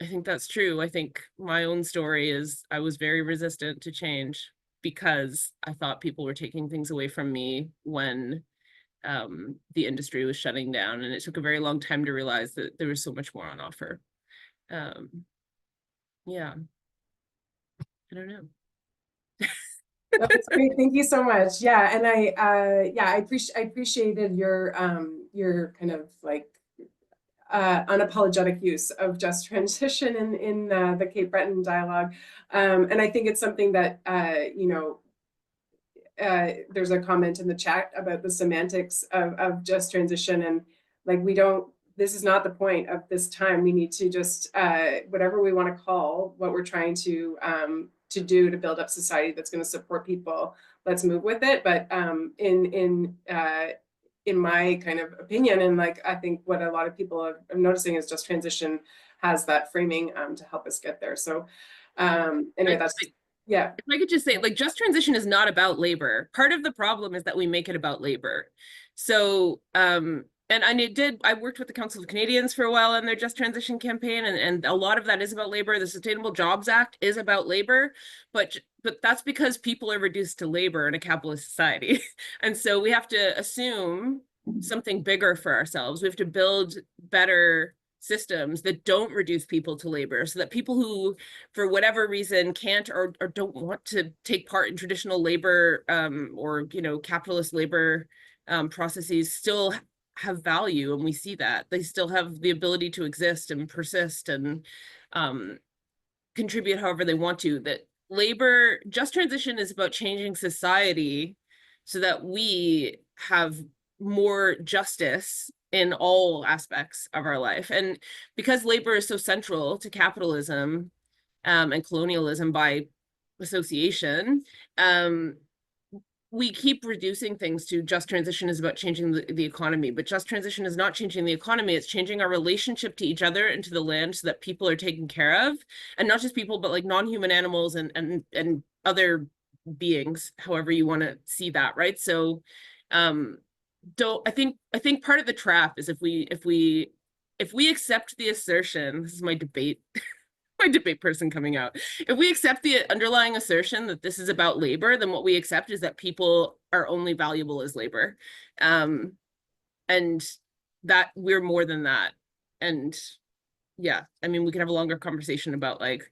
think that's true. I think my own story is I was very resistant to change because I thought people were taking things away from me when the industry was shutting down, and it took a very long time to realize that there was so much more on offer. Yeah, I don't know. That's great. Thank you so much. Yeah, and I appreciated your kind of like unapologetic use of just transition in the Cape Breton dialogue, and I think it's something that there's a comment in the chat about the semantics of just transition, and like this is not the point of this time. We need to just whatever we want to call what we're trying to do to build up society that's going to support people, let's move with it. But in my kind of opinion, and like I think what a lot of people are noticing is just transition has that framing to help us get there. So anyway, Yeah. If I could just say, like, just transition is not about labor. Part of the problem is that we make it about labor. So, and I worked with the Council of Canadians for a while on their just transition campaign, and a lot of that is about labor. The Sustainable Jobs Act is about labor, but that's because people are reduced to labor in a capitalist society. And so we have to assume something bigger for ourselves. We have to build better systems that don't reduce people to labor, so that people who, for whatever reason, can't or don't want to take part in traditional labor or capitalist labor processes still have value, and we see that they still have the ability to exist and persist and contribute however they want to. That labor just transition is about changing society so that we have more justice in all aspects of our life. And because labor is so central to capitalism and colonialism by association, we keep reducing things to just transition is about changing the economy, but just transition is not changing the economy. It's changing our relationship to each other and to the land so that people are taken care of, and not just people, but like non-human animals and other beings, however you want to see that, right? So I think part of the trap is if we accept the assertion, this is my debate my debate person coming out. If we accept the underlying assertion that this is about labor, then what we accept is that people are only valuable as labor. And that we're more than that. And yeah, I mean, we can have a longer conversation about like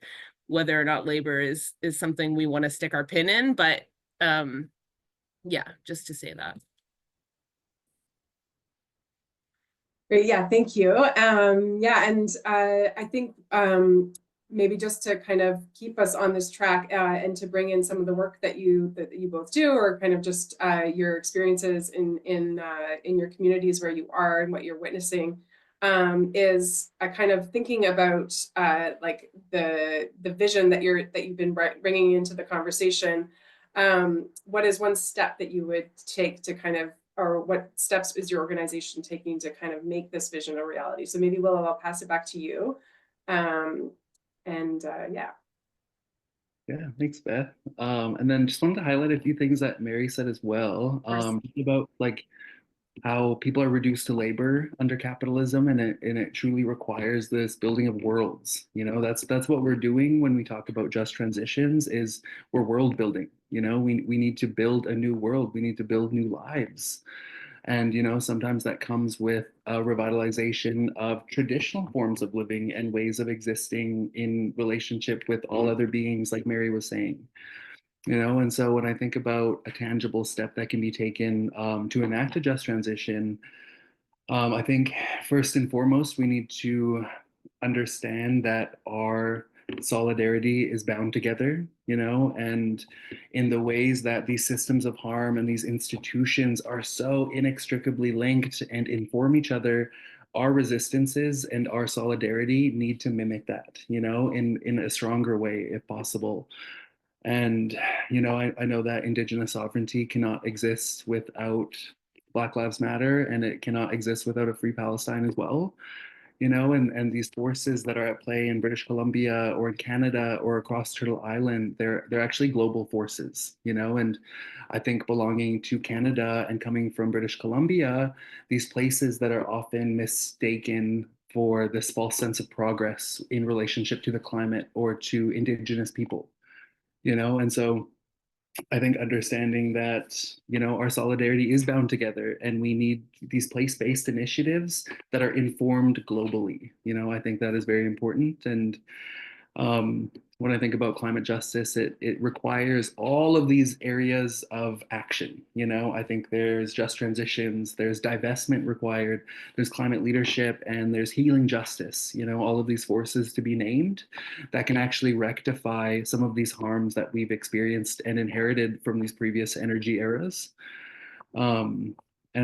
whether or not labor is something we want to stick our pin in, but yeah, just to say that. Great. Yeah, thank you. Yeah, and I think maybe just to kind of keep us on this track and to bring in some of the work that you both do, or kind of just your experiences in your communities where you are and what you're witnessing, is kind of thinking about like the vision that you've been bringing into the conversation. What is one step that you would take to kind of, or what steps is your organization taking to kind of make this vision a reality? So maybe Willow, I'll pass it back to you. Yeah. Yeah, thanks, Beth. And then just wanted to highlight a few things that Mary said as well, about like how people are reduced to labor under capitalism, and it truly requires this building of worlds. That's what we're doing when we talk about just transitions, is we're world building. We need to build a new world. We need to build new lives. And sometimes that comes with a revitalization of traditional forms of living and ways of existing in relationship with all other beings, like Mary was saying. And so when I think about a tangible step that can be taken to enact a just transition, I think first and foremost, we need to understand that our solidarity is bound together, and in the ways that these systems of harm and these institutions are so inextricably linked and inform each other, our resistances and our solidarity need to mimic that, in a stronger way, if possible. And, I know that Indigenous sovereignty cannot exist without Black Lives Matter, and it cannot exist without a free Palestine as well. And these forces that are at play in British Columbia or in Canada or across Turtle Island, they're actually global forces, and I think belonging to Canada and coming from British Columbia, these places that are often mistaken for this false sense of progress in relationship to the climate or to Indigenous people, and so I think understanding that, our solidarity is bound together, and we need these place-based initiatives that are informed globally. I think that is very important. And when I think about climate justice, it requires all of these areas of action. I think there's just transitions, there's divestment required, there's climate leadership, and there's healing justice, all of these forces to be named that can actually rectify some of these harms that we've experienced and inherited from these previous energy eras. And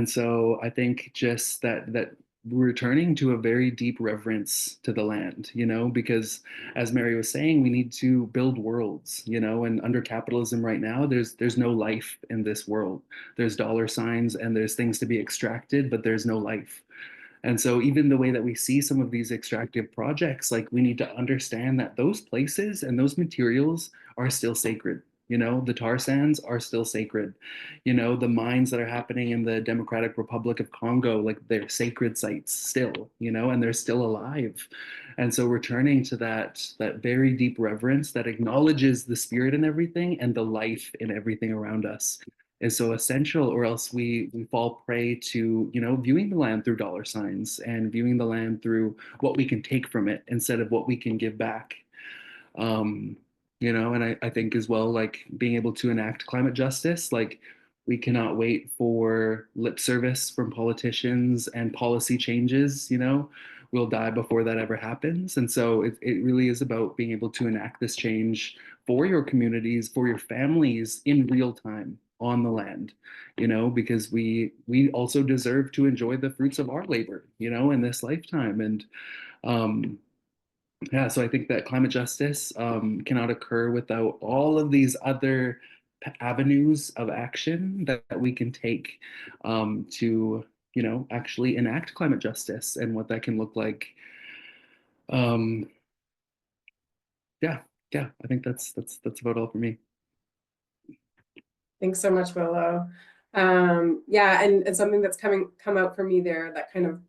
so I think just that we're returning to a very deep reverence to the land, because as Mary was saying, we need to build worlds, and under capitalism right now, there's no life in this world. There's dollar signs and there's things to be extracted, but there's no life. And so even the way that we see some of these extractive projects, like we need to understand that those places and those materials are still sacred. You know, the tar sands are still sacred. You know, the mines that are happening in the Democratic Republic of Congo, like they're sacred sites still, you know, and they're still alive. And so returning to that very deep reverence that acknowledges the spirit in everything and the life in everything around us is so essential, or else we fall prey to, you know, viewing the land through dollar signs and viewing the land through what we can take from it instead of what we can give back. You know, and I think as well, like being able to enact climate justice, like we cannot wait for lip service from politicians and policy changes, you know, we'll die before that ever happens. And so it really is about being able to enact this change for your communities, for your families in real time on the land, you know, because we also deserve to enjoy the fruits of our labor, you know, in this lifetime. And yeah, so I think that climate justice cannot occur without all of these other avenues of action that we can take to, you know, actually enact climate justice and what that can look like. Yeah, I think that's about all for me. Thanks so much, Willow. Yeah, and something that's come out for me there, that kind of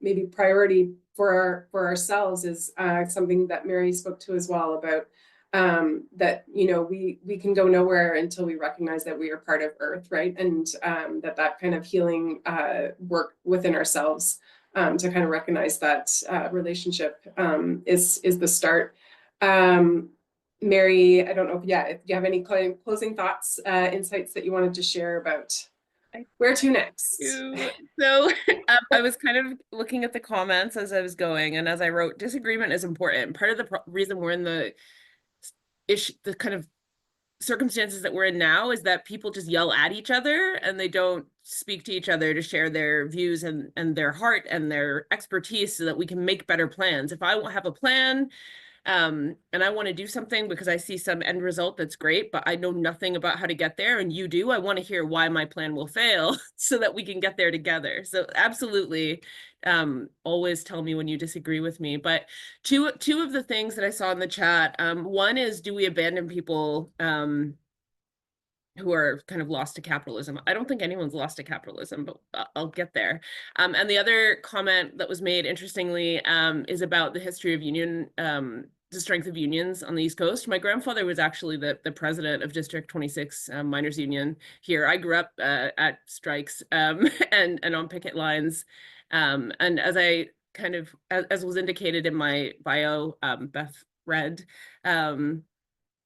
maybe priority for ourselves is something that Mary spoke to as well, about that, you know, we can go nowhere until we recognize that we are part of Earth, right? And that kind of healing work within ourselves to kind of recognize that relationship is the start. Mary, I don't know if you have any closing thoughts, insights that you wanted to share about where to next. So I was kind of looking at the comments as I was going, and as I wrote, disagreement is important. Part of the reason we're in the kind of circumstances that we're in now is that people just yell at each other and they don't speak to each other to share their views and their heart and their expertise so that we can make better plans. If I have a plan, and I want to do something because I see some end result that's great, but I know nothing about how to get there, and you do, I want to hear why my plan will fail so that we can get there together. So absolutely, always tell me when you disagree with me. But two of the things that I saw in the chat, one is, do we abandon people who are kind of lost to capitalism? I don't think anyone's lost to capitalism, but I'll get there. And the other comment that was made, interestingly, is about the history of union, the strength of unions on the East Coast. My grandfather was actually the president of District 26 Miners Union here. I grew up at strikes and on picket lines. And as I kind of, as was indicated in my bio, Beth read,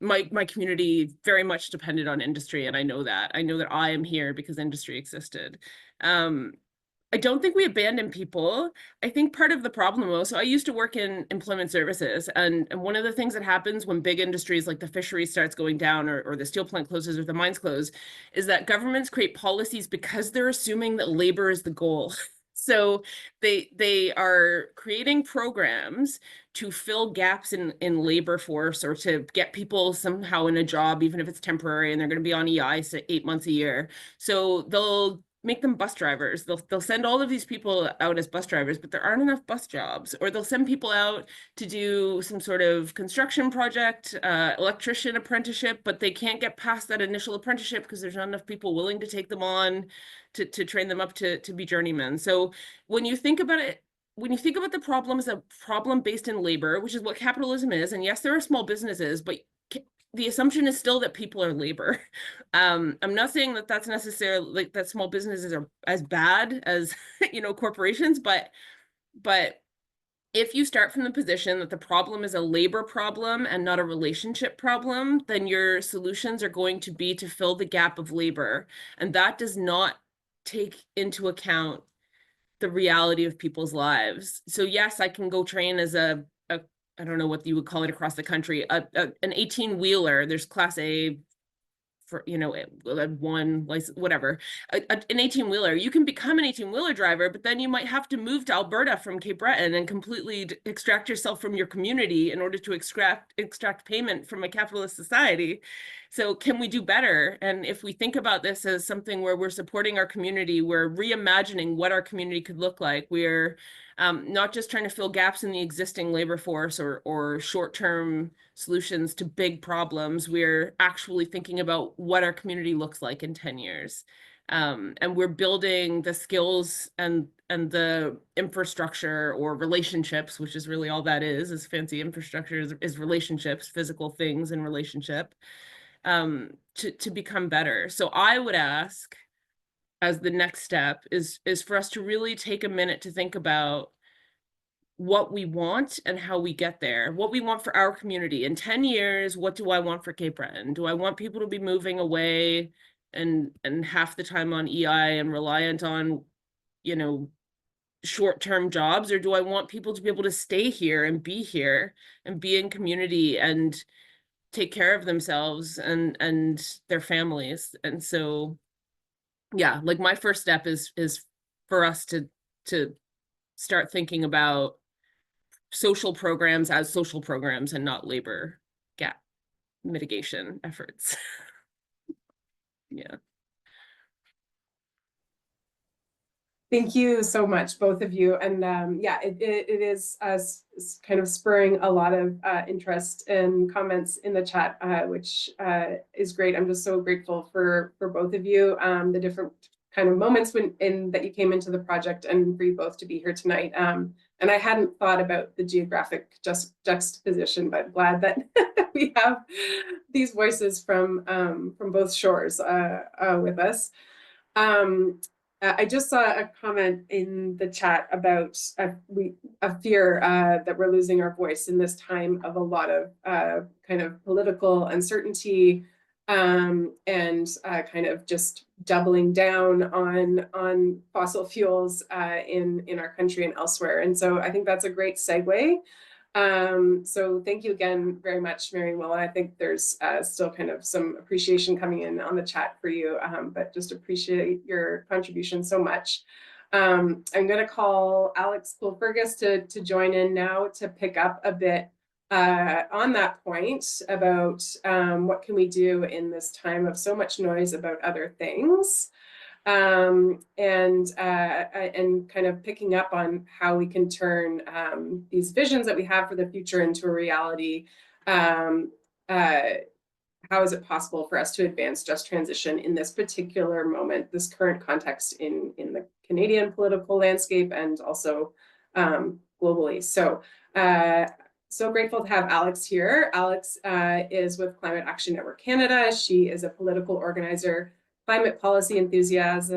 my community very much depended on industry, and I know that I am here because industry existed. I don't think we abandon people. I think part of the problem also, I used to work in employment services, and one of the things that happens when big industries like the fishery starts going down, or the steel plant closes, or the mines close, is that governments create policies because they're assuming that labor is the goal. So they are creating programs to fill gaps in labor force, or to get people somehow in a job, even if it's temporary, and they're going to be on EI 8 months a year. So they'll make them bus drivers. They'll send all of these people out as bus drivers, but there aren't enough bus jobs. Or they'll send people out to do some sort of construction project, electrician apprenticeship, but they can't get past that initial apprenticeship because there's not enough people willing to take them on to train them up to be journeymen. So when you think about it, when you think about the problem as a problem based in labor, which is what capitalism is, and yes, there are small businesses, but the assumption is still that people are labor. I'm not saying that that's necessarily, like, that small businesses are as bad as, you know, corporations, but if you start from the position that the problem is a labor problem and not a relationship problem, then your solutions are going to be to fill the gap of labor. And that does not take into account the reality of people's lives. So yes, I can go train as I don't know what you would call it across the country, an 18-wheeler. There's class A for, you know, one license, whatever, an 18-wheeler. You can become an 18-wheeler driver, but then you might have to move to Alberta from Cape Breton and completely extract yourself from your community in order to extract payment from a capitalist society. So can we do better? And if we think about this as something where we're supporting our community, we're reimagining what our community could look like. We're not just trying to fill gaps in the existing labor force or short-term solutions to big problems. We're actually thinking about what our community looks like in 10 years. And we're building the skills and the infrastructure or relationships, which is really all that is fancy infrastructure is relationships, physical things in relationship, to become better. So I would ask, as the next step is for us to really take a minute to think about what we want and how we get there, what we want for our community. In 10 years, what do I want for Cape Breton? Do I want people to be moving away and half the time on EI and reliant on, you know, short-term jobs, or do I want people to be able to stay here and be in community and take care of themselves and their families? And so, yeah, like my first step is for us to start thinking about social programs as social programs and not labor gap mitigation efforts. Yeah. Thank you so much, both of you. And yeah, it is kind of spurring a lot of interest and comments in the chat, which is great. I'm just so grateful for both of you, the different kind of moments that you came into the project, and for you both to be here tonight. And I hadn't thought about the geographic juxtaposition, but glad that we have these voices from both shores with us. I just saw a comment in the chat about a fear that we're losing our voice in this time of a lot of kind of political uncertainty, and kind of just doubling down on fossil fuels in our country and elsewhere. And so I think that's a great segue. So thank you again very much, Mary and Willa. I think there's still kind of some appreciation coming in on the chat for you, but just appreciate your contribution so much. I'm going to call Alex Poole-Fergus to join in now to pick up a bit on that point about what can we do in this time of so much noise about other things. And kind of picking up on how we can turn these visions that we have for the future into a reality. How is it possible for us to advance just transition in this particular moment, this current context in the Canadian political landscape and also globally? So, so grateful to have Alex here. Alex is with Climate Action Network Canada. She is a political organizer, climate policy enthusiast,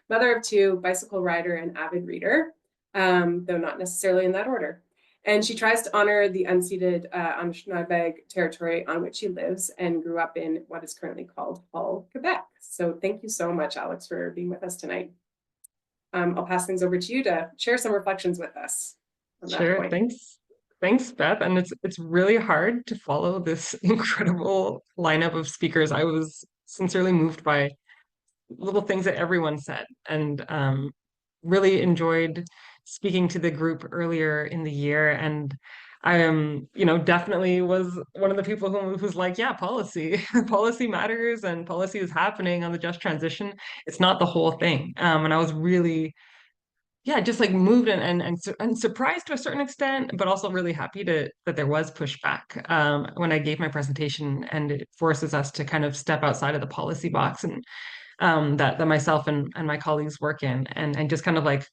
mother of two, bicycle rider, and avid reader, though not necessarily in that order. And she tries to honor the unceded Anishinaabe territory on which she lives and grew up in what is currently called Hull, Quebec. So thank you so much, Alex, for being with us tonight. I'll pass things over to you to share some reflections with us on that Sure, point. thanks, Beth. And it's really hard to follow this incredible lineup of speakers. I was sincerely moved by little things that everyone said, and really enjoyed speaking to the group earlier in the year. And I definitely was one of the people who's like, yeah, policy matters, and policy is happening on the just transition. It's not the whole thing. And I was really, yeah, just like moved and surprised to a certain extent, but also really happy that there was pushback when I gave my presentation, and it forces us to kind of step outside of the policy box, and that myself and my colleagues work in, and just kind of like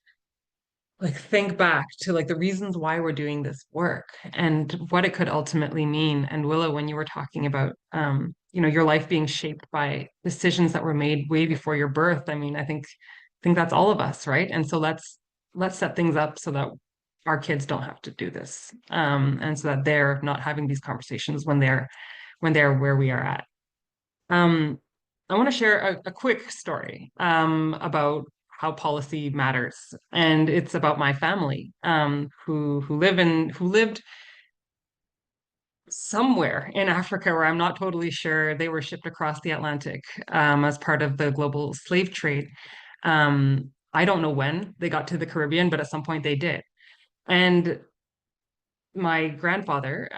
think back to like the reasons why we're doing this work and what it could ultimately mean. And Willa, when you were talking about your life being shaped by decisions that were made way before your birth, I mean, I think that's all of us, right? And so let's set things up so that our kids don't have to do this, and so that they're not having these conversations when they're where we are at. I want to share a quick story about how policy matters, and it's about my family who lived somewhere in Africa where I'm not totally sure. They were shipped across the Atlantic as part of the global slave trade. I don't know when they got to the Caribbean, but at some point they did. And my grandfather,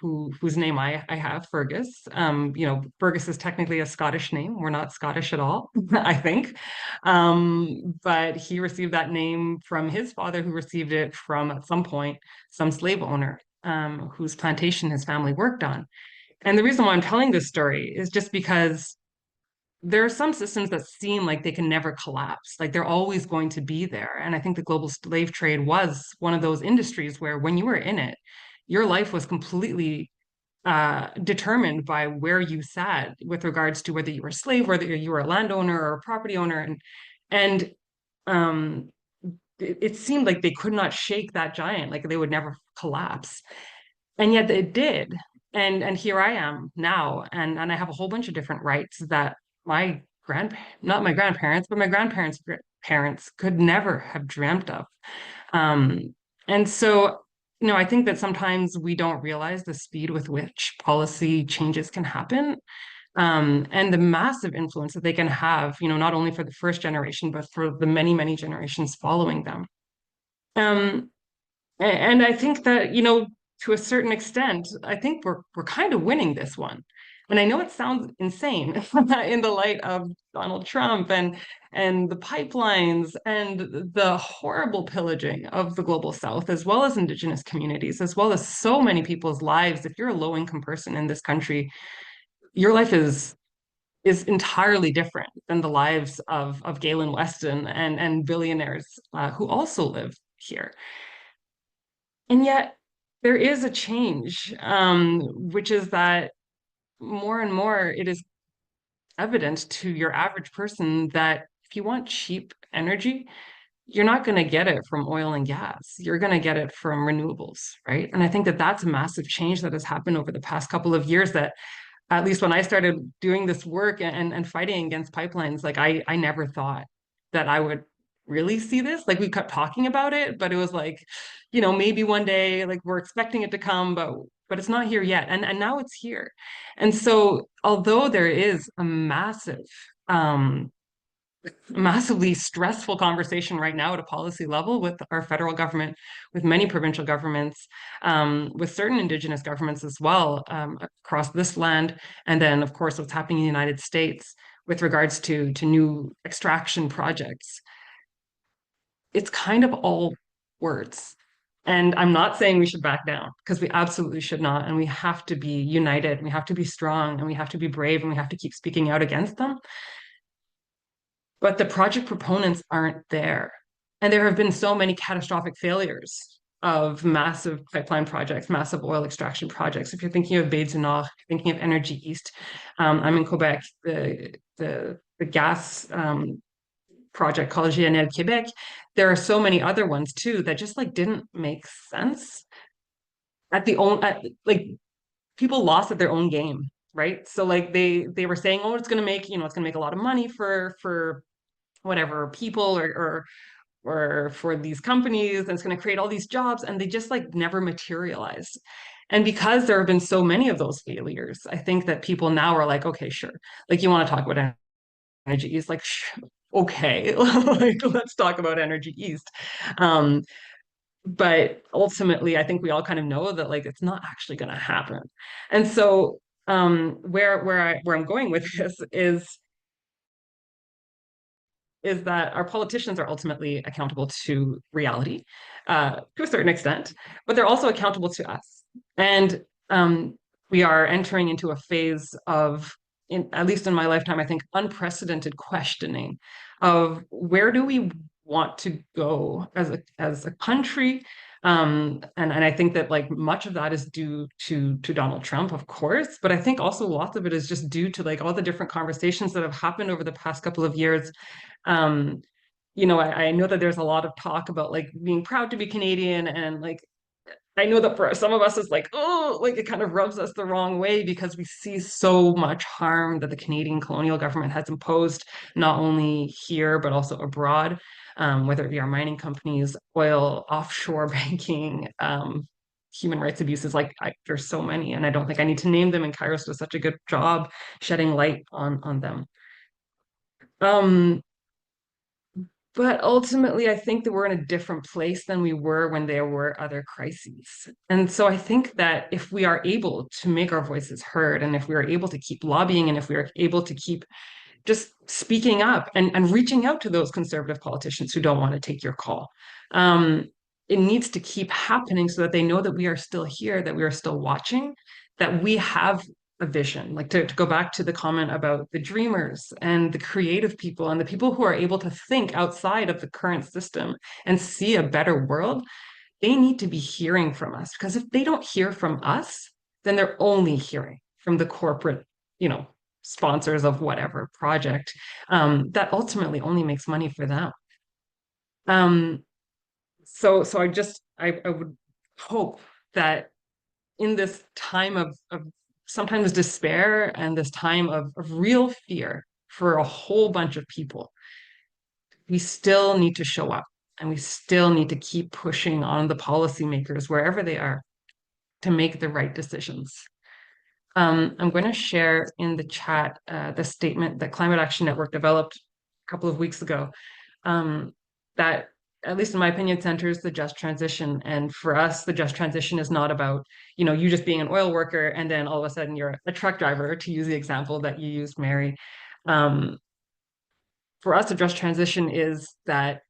whose name I have, Fergus. Fergus is technically a Scottish name. We're not Scottish at all, I think. But he received that name from his father, who received it from, at some point, some slave owner, whose plantation his family worked on. And the reason why I'm telling this story is just because there are some systems that seem like they can never collapse, like they're always going to be there. And I think the global slave trade was one of those industries where when you were in it, your life was completely determined by where you sat with regards to whether you were a slave, whether you were a landowner or a property owner. And um, it seemed like they could not shake that giant, like they would never collapse. And yet it did. And here I am now, and I have a whole bunch of different rights that my not my grandparents, but my grandparents' parents could never have dreamt of. And so, I think that sometimes we don't realize the speed with which policy changes can happen, and the massive influence that they can have, not only for the first generation, but for the many, many generations following them. And I think that, to a certain extent, I think we're kind of winning this one. And I know it sounds insane in the light of Donald Trump and the pipelines and the horrible pillaging of the global South, as well as Indigenous communities, as well as so many people's lives. If you're a low-income person in this country, your life is entirely different than the lives of Galen Weston and billionaires who also live here. And yet there is a change, which is that more and more it is evident to your average person that if you want cheap energy, you're not going to get it from oil and gas. You're going to get it from renewables, right? And I think that that's a massive change that has happened over the past couple of years, that at least when I started doing this work and fighting against pipelines, like I never thought that I would really see this. Like we kept talking about it, but it was like, maybe one day, like we're expecting it to come, but it's not here yet. And now it's here. And so although there is a massively stressful conversation right now at a policy level with our federal government, with many provincial governments, with certain Indigenous governments as well, across this land. And then, of course, what's happening in the United States with regards to new extraction projects. It's kind of all words. And I'm not saying we should back down, because we absolutely should not. And we have to be united, we have to be strong, and we have to be brave, and we have to keep speaking out against them. But the project proponents aren't there. And there have been so many catastrophic failures of massive pipeline projects, massive oil extraction projects. If you're thinking of Baie du Nord, thinking of Energy East, I'm in Quebec, the gas project called GNL Québec. There are so many other ones too that just like didn't make sense. People lost at their own game, right? So like they were saying, oh, it's gonna make a lot of money for whatever people or for these companies, and it's going to create all these jobs, and they just like never materialized. And because there have been so many of those failures, I think that people now are like, okay, sure, like you want to talk about Energy East, like okay, like let's talk about Energy East. But ultimately, I think we all kind of know that like it's not actually going to happen. And so where I'm going with this is that our politicians are ultimately accountable to reality to a certain extent, but they're also accountable to us. And we are entering into a phase of, at least in my lifetime, I think, unprecedented questioning of where do we want to go as a country. And I think that like much of that is due to Donald Trump, of course, but I think also lots of it is just due to like all the different conversations that have happened over the past couple of years. I know that there's a lot of talk about like being proud to be Canadian, and like I know that for some of us it's like, oh, like it kind of rubs us the wrong way because we see so much harm that the Canadian colonial government has imposed, not only here but also abroad, whether it be our mining companies, oil, offshore banking, human rights abuses. Like there's so many, and I don't think I need to name them, and KAIROS does such a good job shedding light on them. But ultimately, I think that we're in a different place than we were when there were other crises. And so I think that if we are able to make our voices heard, and if we are able to keep lobbying, and if we are able to keep just speaking up and reaching out to those conservative politicians who don't want to take your call, it needs to keep happening so that they know that we are still here, that we are still watching, that we have a vision. Like to go back to the comment about the dreamers and the creative people and the people who are able to think outside of the current system and see a better world, they need to be hearing from us, because if they don't hear from us, then they're only hearing from the corporate, sponsors of whatever project, that ultimately only makes money for them. So I would hope that in this time of sometimes despair and this time of real fear for a whole bunch of people, we still need to show up, and we still need to keep pushing on the policymakers wherever they are to make the right decisions. I'm going to share in the chat the statement that Climate Action Network developed a couple of weeks ago, that, at least in my opinion, centers the just transition. And for us, the just transition is not about, you just being an oil worker and then all of a sudden you're a truck driver, to use the example that you used, Mary. For us, the just transition is that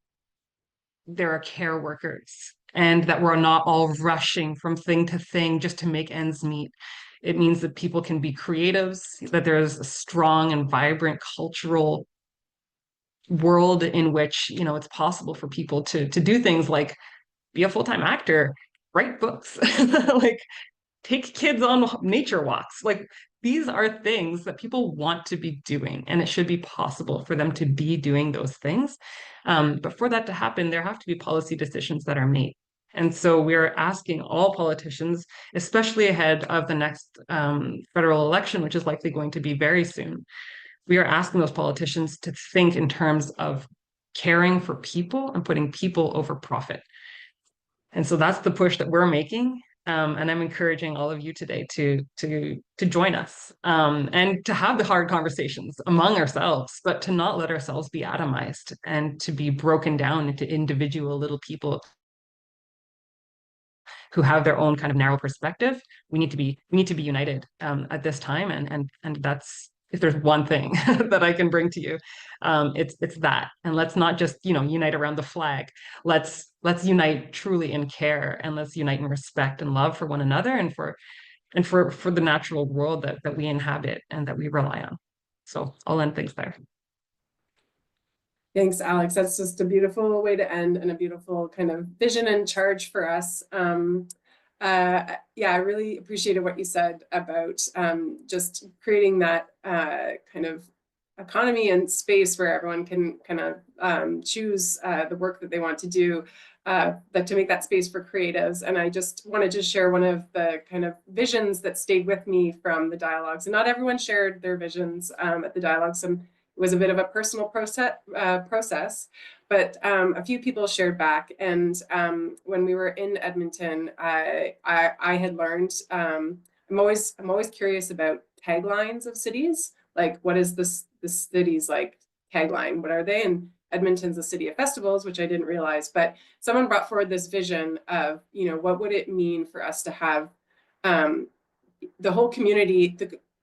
there are care workers and that we're not all rushing from thing to thing just to make ends meet. It means that people can be creatives, that there's a strong and vibrant cultural world in which, it's possible for people to do things like be a full-time actor, write books, like take kids on nature walks. Like, these are things that people want to be doing, and it should be possible for them to be doing those things. But for that to happen, there have to be policy decisions that are made. And so we're asking all politicians, especially ahead of the next federal election, which is likely going to be very soon, we are asking those politicians to think in terms of caring for people and putting people over profit. And so that's the push that we're making. And I'm encouraging all of you today to join us, and to have the hard conversations among ourselves, but to not let ourselves be atomized and to be broken down into individual little people who have their own kind of narrow perspective. We need to be united at this time, and that's, if there's one thing that I can bring to you, it's that. And let's not just unite around the flag. Let's unite truly in care, and let's unite in respect and love for one another, and for the natural world that we inhabit and that we rely on. So I'll end things there. Thanks, Alex. That's just a beautiful way to end, and a beautiful kind of vision and charge for us. Yeah, I really appreciated what you said about just creating that kind of economy and space where everyone can kind of choose the work that they want to do, but to make that space for creatives. And I just wanted to share one of the kind of visions that stayed with me from the dialogues. And not everyone shared their visions at the dialogues. It was a bit of a personal process, but a few people shared back. And when we were in Edmonton, I had learned, I'm always curious about taglines of cities. Like, what is this city's like tagline? What are they? And Edmonton's a city of festivals, which I didn't realize. But someone brought forward this vision of, what would it mean for us to have the whole community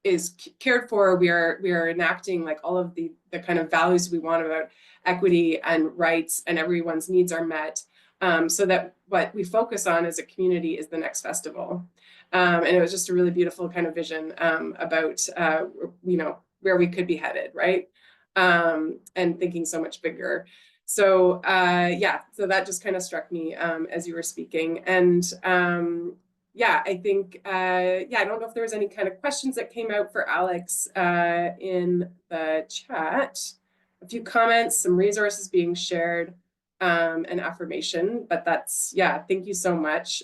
is cared for. We are enacting like all of the kind of values we want about equity and rights, and everyone's needs are met, so that what we focus on as a community is the next festival. And it was just a really beautiful kind of vision about where we could be headed, right? And thinking so much bigger. So yeah, so that just kind of struck me as you were speaking. And yeah, I think, I don't know if there was any kind of questions that came out for Alex in the chat. A few comments, some resources being shared, and affirmation, but that's, yeah, thank you so much.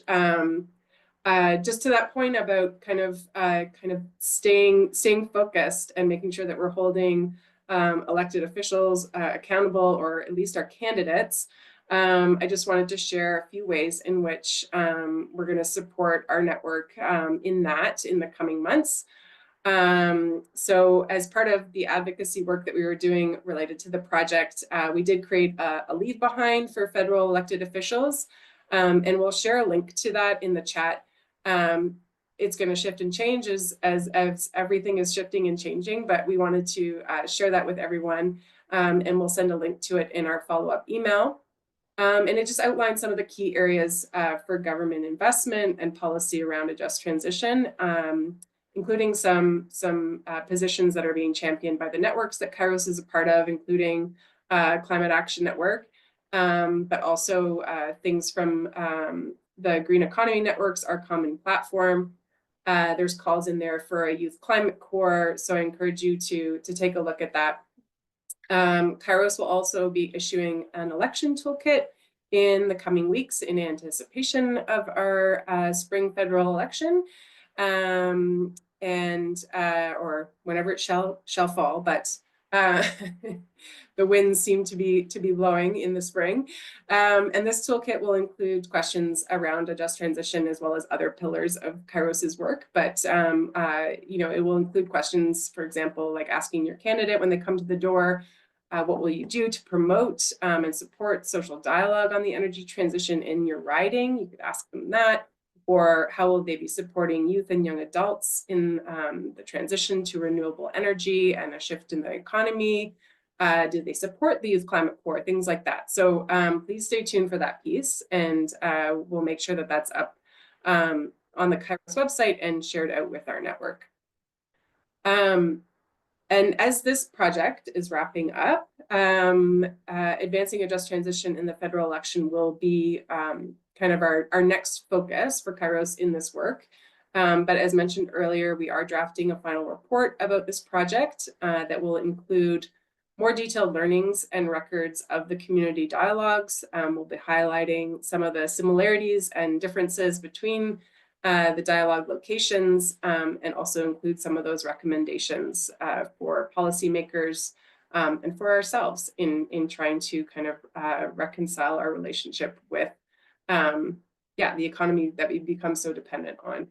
Just to that point about kind of staying focused and making sure that we're holding elected officials accountable, or at least our candidates. I just wanted to share a few ways in which we're going to support our network in the coming months. So as part of the advocacy work that we were doing related to the project, we did create a leave behind for federal elected officials, and we'll share a link to that in the chat. It's going to shift and change as everything is shifting and changing, but we wanted to share that with everyone, and we'll send a link to it in our follow-up email. And it just outlines some of the key areas for government investment and policy around a just transition, including some positions that are being championed by the networks that KAIROS is a part of, including Climate Action Network, but also things from the Green Economy Networks, our common platform. There's calls in there for a youth climate core, so I encourage you to take a look at that. KAIROS will also be issuing an election toolkit in the coming weeks in anticipation of our spring federal election, or whenever it shall fall, but the winds seem to be blowing in the spring. And this toolkit will include questions around a just transition as well as other pillars of KAIROS's work. But it will include questions, for example, like asking your candidate when they come to the door, what will you do to promote and support social dialogue on the energy transition in your riding? You could ask them that. Or how will they be supporting youth and young adults in the transition to renewable energy and a shift in the economy? Do they support the Youth Climate Core? Things like that. So please stay tuned for that piece, and we'll make sure that that's up on the KAIROS website and shared out with our network. And as this project is wrapping up, advancing a just transition in the federal election will be kind of our next focus for KAIROS in this work. But as mentioned earlier, we are drafting a final report about this project that will include more detailed learnings and records of the community dialogues. We'll be highlighting some of the similarities and differences between the dialogue locations, and also include some of those recommendations for policymakers and for ourselves in trying to kind of reconcile our relationship with the economy that we've become so dependent on.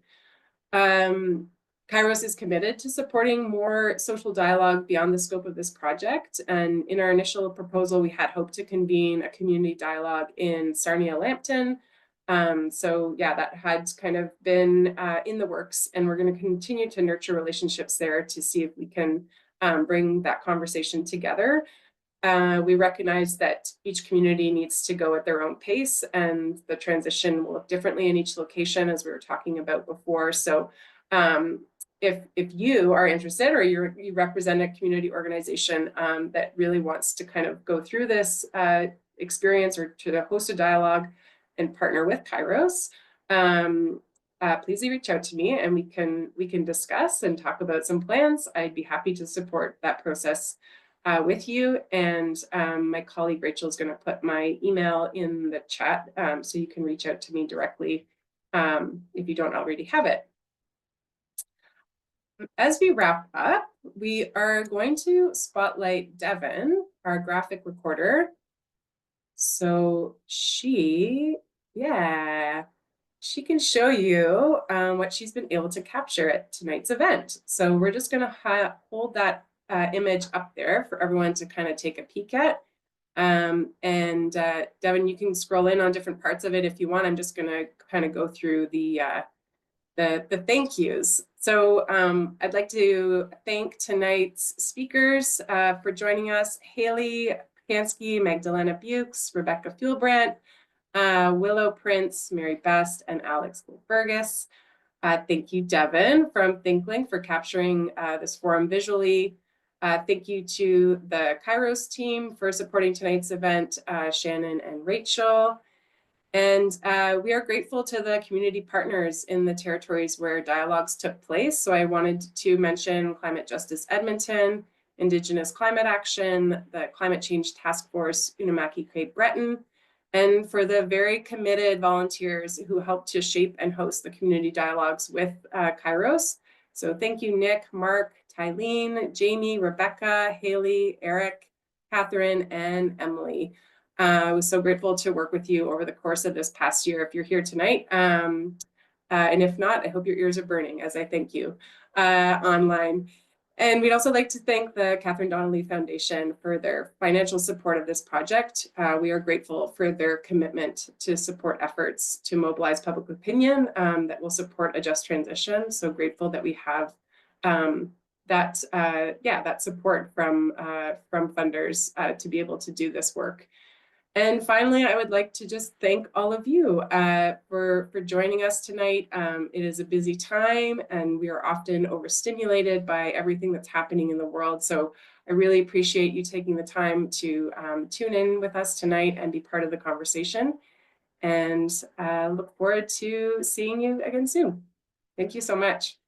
KAIROS is committed to supporting more social dialogue beyond the scope of this project. And in our initial proposal, we had hoped to convene a community dialogue in Sarnia-Lambton. So yeah, that had kind of been in the works, and we're going to continue to nurture relationships there to see if we can bring that conversation together. We recognize that each community needs to go at their own pace, and the transition will look differently in each location, as we were talking about before. So if you are interested, or you represent a community organization that really wants to kind of go through this experience or to host a dialogue and partner with KAIROS, please reach out to me, and we can discuss and talk about some plans. I'd be happy to support that process with you. And my colleague Rachel is going to put my email in the chat, so you can reach out to me directly if you don't already have it. As we wrap up, we are going to spotlight Devin, our graphic recorder. So she can show you what she's been able to capture at tonight's event. So we're just going to hold that image up there for everyone to kind of take a peek at. And Devin, you can scroll in on different parts of it if you want. I'm just going to kind of go through the thank yous. So I'd like to thank tonight's speakers for joining us: Haley Pansky, Magdalena Bukes, Rebecca Fuelbrandt, Willow Prince, Mary Best, and Alex Fergus. Thank you, Devin from ThinkLink, for capturing this forum visually. Thank you to the KAIROS team for supporting tonight's event, Shannon and Rachel. And we are grateful to the community partners in the territories where dialogues took place. So I wanted to mention Climate Justice Edmonton, Indigenous Climate Action, the Climate Change Task Force, Unamaki Cape Breton, and for the very committed volunteers who helped to shape and host the community dialogues with KAIROS. So thank you, Nick, Mark, Tylene, Jamie, Rebecca, Haley, Eric, Catherine, and Emily. I was so grateful to work with you over the course of this past year. If you're here tonight, And if not, I hope your ears are burning as I thank you online. And we'd also like to thank the Catherine Donnelly Foundation for their financial support of this project. We are grateful for their commitment to support efforts to mobilize public opinion that will support a just transition. So grateful that we have that support from funders to be able to do this work. And finally, I would like to just thank all of you for joining us tonight. It is a busy time and we are often overstimulated by everything that's happening in the world. So I really appreciate you taking the time to tune in with us tonight and be part of the conversation. And look forward to seeing you again soon. Thank you so much.